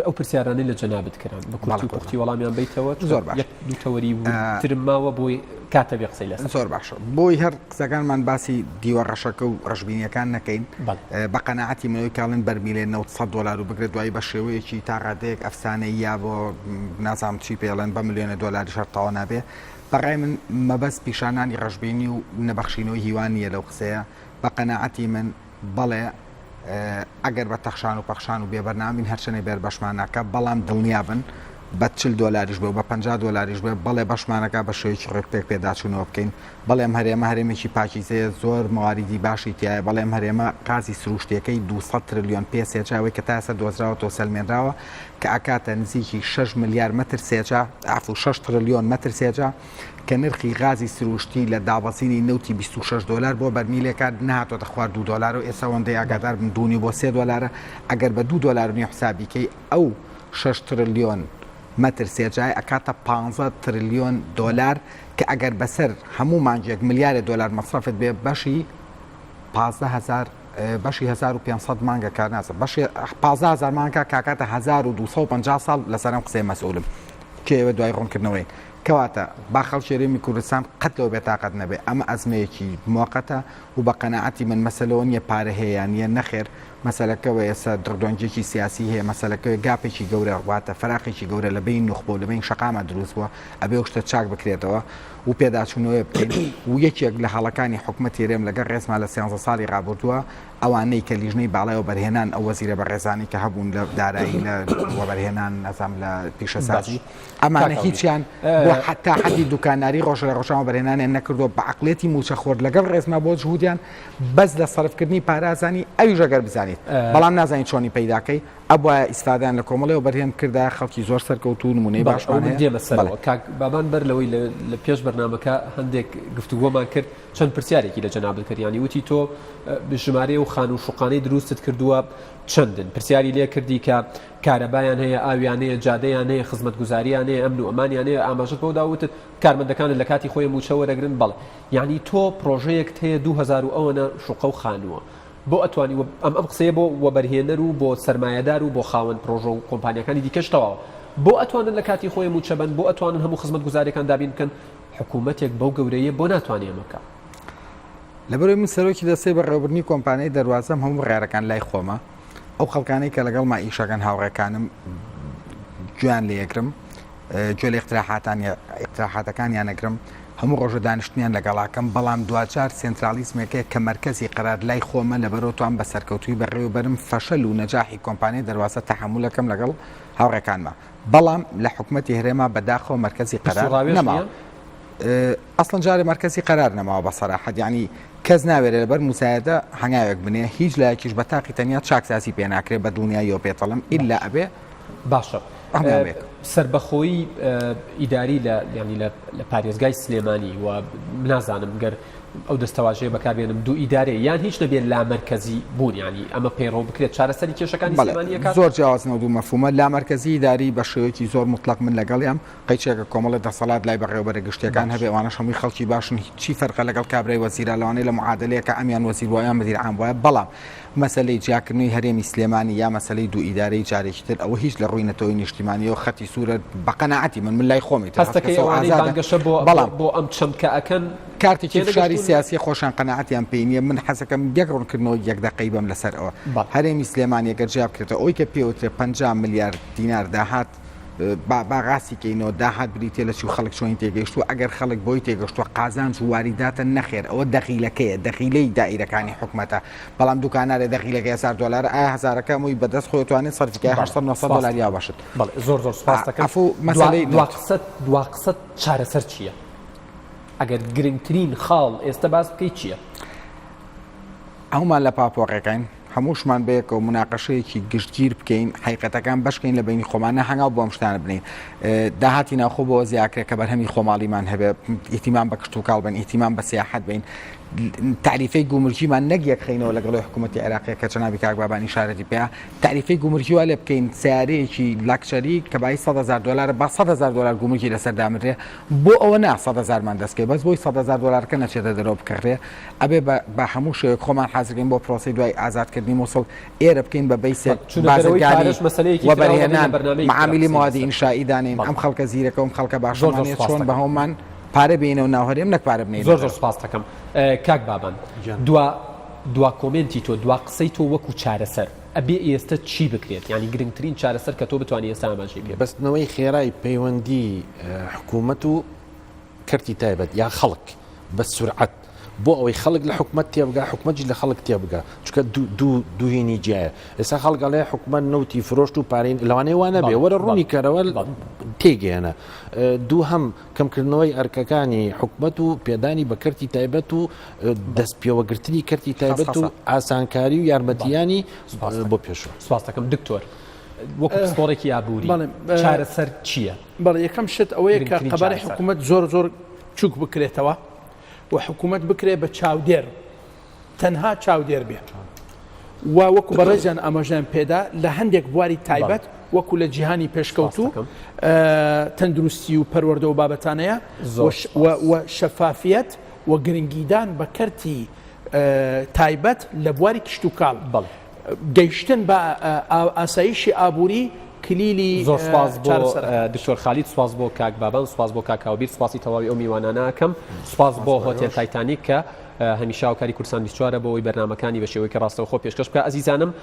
A: ئەو پرسیارانەی لە جەنابەت کران بە کورتی وەڵامیان بیتەوە
C: زۆر باش
A: دووتەوەری ترماوە بۆی کاتە بێ قسەی لەسەر
C: زۆر باشە بۆی هەر قسەکانمان باسی دیوە ڕەشەکە و ڕژبینیەکان نەکەین بە قەناعەتی منەوەی کاڵن بەرمیلێن $900 و بگرێت دوایی بە شێوەیەکی تا ڕادەیەک ئەفسانەی یا بۆ نازام چی پێڵێن بە $1,000,000 شەرتاوە نابێ بەڕای من مەبەست پیشانانی ڕژبینی و نەبەخشینەوەی هیوانیە لەو قسەیە بە قەناعەتی من بەڵێ ئەگەر بە تەخشان و پەخشان و بێبەرنامین هەرچەنێ بێر بەشمانەکە بەڵام دڵنیابن بە $40 بێ و بە $50 بێ بەڵێ بەشمانەکە بە شێوەیەکی ڕێکتێک پێداچوونەوە بکەین بەڵێم هەرێمە هەرێمێکی پاکیزەیە زۆر مواردی باشی تایە بەڵێم هەرێمە قازی سروشتیەکەی 200 تریلیۆن پێ سێچاوی کە تا ئێستا دۆزراوەتەوە سەلمێنراوە کە ئاکاتە نزیکی 6 ملیار متر سێجا ئافو 6 تریلیۆن متر سێجا کە نرخی غازی سروشتی لە دابەزینی نوتی $26 بۆ بەرمیلێکە نهاتۆتە خوار $2 و ئێستا وەندەی ئاگادار بن دوونی بۆ $3 ئەگەر بە $2 حسابیکەی ئەو 6 تریلیۆن متر سێجای ئەکاتە $15 تریلیۆن کە ئەگەر بەسەر هەموو مانگێک $1,000,000 مەصرفت بێ بەشی 1500 مانگە کار ناسە بەشی 15,000 مانگە کاکاتە 1250 ساڵ لەسەر ئەم قسەی مەسئولم کێوە دوای ڕوونکردنەوەی کەواتە با خەڵکی کوردستان قەتەوە بێتاقەت نەبێ ئەمە ئەزمەیەکی موقەتە و بە قەناعەتی من مەسەلەوە نیە پارە هەیە نیە نەخێر مەسەلەکەەوە ئێستا دڕدۆنجێکی سیاسی هەیە مەسەلەکەی گاپێکی گەورە واتە فراقێکی گەورە لە بین نوخبۆ لە بین شقامە دروست بووە ئەبێ شتە چاک بکرێتەوە و پێداچوونەوە بکەین و یەکێک لە هەڵەکانی حکومەتی رێم لەگەڵ ڕێزما لە 13 ساڵی ڕابردووە ئەوانەی کە لیژنەی باڵایەوە بەرهێنان ئەو وەزیرە بەڕێزانی کە هەبوون لە دارایی لە وەبەرهێنان نەزام لە پیشەسازی ئەمانە هیچیان بۆ حتا حەدی دوکاناری ڕۆژ لە ڕۆژانەوە بەرهێنانیان نەکردووە بە عەقڵێتی موچە خۆر لەگەڵ ڕێزما بۆ جهودیان بەس لە سەرفکردنی پارازانی ئەوی ژەگەر بزانیت بەڵام نازانین چۆنی پەیداکەی ئەبووە ئیسفادان لە کۆمەڵەوە بەرهێن کردا خەڵکی زۆر سەرکەوتو نمونەی باشمان
A: هەیە کاک بابان بەر لەوەی لە پێش بەرنامەکە هەندێک گفتوگۆمان کرد چەند پرسیارێکی لە جەنابەت کردیانی وتی تۆ ژمارە و خان و شوقانەی دروستت کردووە چەندن پرسیاری لێ کردی کە کارەبایان هەیە ئاویان هەیە جادەیان هەیە خزمەتگوزاریان هەیە ئەمن و ئەمانیان هەیە ئاماژت بۆ داوتت کارمەندەکانت لە کاتی خۆی موچە وەرەگرن بەڵێ یعنی تۆ پرۆژەیەک هەیە 2000 ئەوەنە شوقە و خانووە بۆ ئەتوانی ئەم قسەیە بۆ وەبەرهێنەر و بۆ سەرمایەدار و بۆ خاوەن پرۆژە و کۆمپانیەکانی دیکەشتەوە بۆ ئەتوانن لە کاتی خۆی موچە بن بۆ ئەتوانن هەموو خزمەتگوزاریەکان دابین بکەن حکوومەتێک بەو گەورەیە بۆ ناتوانێ ئەمەکە
C: لەبەرەوەی من سەرۆکی دەستەی بەڕێوەبردننی کۆمپانیای دەواازەم هەموو ڕێرەکان لای خۆمە ئەو خەڵکانەی کە لەگەڵ ما ئیشەکەن هاوڕێکانم گویان لێ یەکرم گوێ لە اقتراحاتەکانیان نەگرم هەموو ڕۆژە دانیشتنیان لەگەڵاکەم بەڵام دوجار سنترالیزمێکەیە کە مرکزی قرار لای خۆمە لەبەرەوە توان بە سەرکەوتوی بەڕێوەبەرم فەشەل و نەجاحی کۆمپانیای دەواازە تەحملەکەم لەگەڵ هاوڕێکانمە بەڵام لە حکوومەتی هەرێما بەداخەوە مرکزی قرار نەما ئەسڵەن جارێ مرکزی قرار نەماوە بەسەراحەت یعنی کەس ناوێرە لەبەر موسایەدە هەنگاوێک بنێ هیچ لایەکیش بە تاقی تەنیا چاکساسی پێ ناکرێت بە دنیای پێتەڵم ئیلا ئەبێ
A: باشە سربەخۆی ئیداری لە پارێزگای سلێمانی و نازانم گەر ئەو دەستەواژەیە بەکاربێنم دوو ئیدارێ یان هیچ نەبێت لا مەرکەزی بوون ینی ئەمە پەیڕەو بکرێت چارەسەری کێشەکانی سلێمانیەکە
C: زۆر جیاوازنەوە دوو مەفهومە لا مەرکەزی ئیداری بە شێوەیەکی زۆر مطلق من لەگەڵیام قەیچێکە کۆمەڵە دەسەڵات لای بەڕێوەبەرە گشتیەکان هەبێ ئەوانەش هەمووی خەڵکی باشن هیچی فەرقە لەگەڵ کابرای وەزیرە لەوانەیە لە معادلەیەکە ئەمیان وەزیر وایان مدیر عام وایە بەڵام مەسەلەی جیاکردنی هەرێمی سلێمانی یا مەسەلەی دوو ئیدارەی جارێکی تر ئەوە هیچ لە ڕووی نەتەوەی نیشتیمانیەوە خەتی سوورە بە قەناعەتی من لای خۆمی
A: بەڵام بۆ ئەم چەمکە ئەکەن
C: کارتێکی فشاری سیاسی خۆشان قەناعەتیان پێی نییە من حەزەکەم یەک ڕوونکردنەوە یەک دقەی بەم لەسەر ئەوە هەرێمی سلێمانی ئەگەر جیاب بکرێتەوە ئەوی کە پێوترێ 50 ملیار دینار داهات باغاسی کەینەوە داهات بریتێ لە چی خەڵک چۆنی تێگەیشتووە ئەگەر خەڵک بۆی تێگەشتووە قازانج و واریداتە نەخێر ئەوە دەخیلەکەیە دەخیلەی دائیرەکانی حکومەتە بەڵام دوکانارێ دەخیلەکە $1000 ئایا هەزارەکە مووی بەدەست خۆی توانێت سەرفیکای $800 یا باشت
A: زۆر سپاس دەکەم
C: مەسەلەی
A: دوا قسەت چارەسەر چییە ئەگەر گرنگترین خاڵ ئێستا باس بکەیت چییە
C: هەمومان لە پاپۆڕەکەین هەمووشمان بەیەکەوە مناقەشەیەکی گشتگیر بکەین حقیقەتەکان بەشکەین لە بینی خۆمانە هەنگاو بۆ ئەم شتانە بنین داهاتی ناوخۆ بۆ زیاکرێت کە بەرهەمی خۆماڵیمان هەبێ ئیتیمان بە کشت و کاڵ بن ئیتیمان بە سیاحەت بین تعریفەی گومرجیمان نەک یەکخینەوە لەگەڵ حکوومەتی عێراقی کە جەنابی کاک بابانی شارەتی پێ تعریفەی گومرجی وا لێ بکەین سیارەیەکی لاکچەری کە بای $100,000 با $100,000 گومرجی لەسەر دامرێ بۆ ئەوە نا $100,000مان دەستکەی بەس بۆی $100,000 کە نەچێتە دەرەوە بکڕێ ئەبێ بە هەموو شێوەیەک خۆمان حازرین بۆ پرۆسی دوای ئازادکردنی مووسڵ ئێرە بکەین بە بیسێک بازرگانی وەبەرهێنان معاملی موادی ئینشایی دانین ئەم خەڵکە زیرەکە و خەڵکە باشمانێت چۆن بە هەمومان پارە بینەوە ناوهەرێم نەک پارە بنین
A: زۆر سپاس دەکەم کاک بابان دوا کۆمنتی تۆ دوا قسەی تۆ وەکو چارەسەر ئەبێ ئێستا چی بکرێت ینی گرنگترین چارەسەر کە تۆ بتوانانی ئێستا ئاماژەی پێ
B: بەستنەوەی خێرای پەیوەندی حکوومەت و کەرتی تایبەت یا خەڵک بە سورعەت بۆ ئەوەی خەڵک لە حکومت تێبگا حکومەتجی لە خەڵک تێبگا چکە دووهێنی جایە ئێستا خەڵگەڵەیە حکومت نەوتی فرۆشت و پارین لەوانەیە وانە بێ وەرە ڕوونی کەرەوە تێگەێنە دوو هەم کەمکردنەوەی ئەرکەکانی حکومت و پێدانی بە کەرتی تایبەت و دەست پێوەگرتنی کەرتی تایبەت و ئاسانکاری و یارمەتیانی بۆ پێشوە
A: سواز دەکەم دکتۆر وەکو پسپۆڕێکی ئابووری چارەسەر چییە؟
D: بەڵێ یەکەم شت ئەوەیە کە قەبارەی حکومت زۆر چوک بکرێتەوە و حکومت بکرێ بە چاودێر تەنها چاودێر بێ و وەکو بەڕێزیان ئاماژیان پێدا لە هەندێک بواری تایبەت وەکو لە جیهانی پێشکەوتوو تەندروستی و پەروەردە و بابەتانەیە و شەفافیەت و گرنگیدان بە کەرتی تایبەت لە بواری کشت و کاڵ گەیشتن بە ئاسایشی ئابووری کلیلی
A: زۆر سپاس بۆ دکتۆر خالید سپاس بۆ کاک بابان سپاس بۆ کاکاوبیر سپاسی تەواوی ئەو میوانانەکەم سپاس بۆ هۆتێل تایتانیک کە هەمیشا و کاری کورسان 24 بۆەوەی بەرنمەکانی بە شێوەیەکی ڕاستەوخۆ پێشکەش بکە ئەزیزانم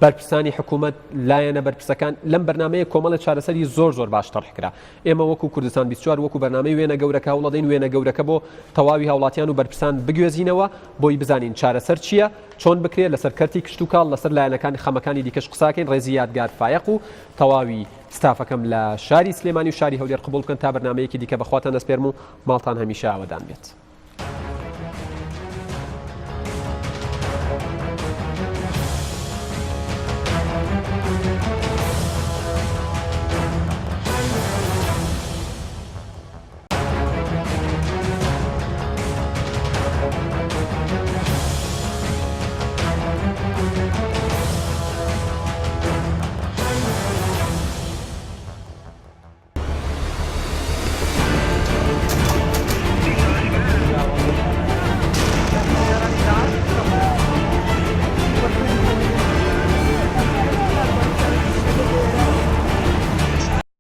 A: بەرپرسانی حکوومەت لایەنە بەرپرسەکان لەم بەرنمەیە کۆمەڵە چارەسەری زۆر باش تەڕحکرا ئێمە وەکو کوردستان 24 وەکو بەرنمەی وێنە گەورەکە وڵەدەین وێنە گەورەکە بۆ تەواوی هاوڵاتیان و بەرپرسان بگوێزینەوە بۆی بزانین چارەسەر چییە چۆن بکرێت لەسەر کەرتی کشت و کاڵ لەسەر لایەنەکانی خەمەکانی دیکەش قساکەین ڕێزی یادگار فایق و تەواوی ستافەکەم لە شاری سلێمانی و شاری هەولێر قبول بکەن تا بەرنمەیەکی دیکە بەخواتان دەسپێرم و ماڵتان هەمیشە ئاوەدان بێت.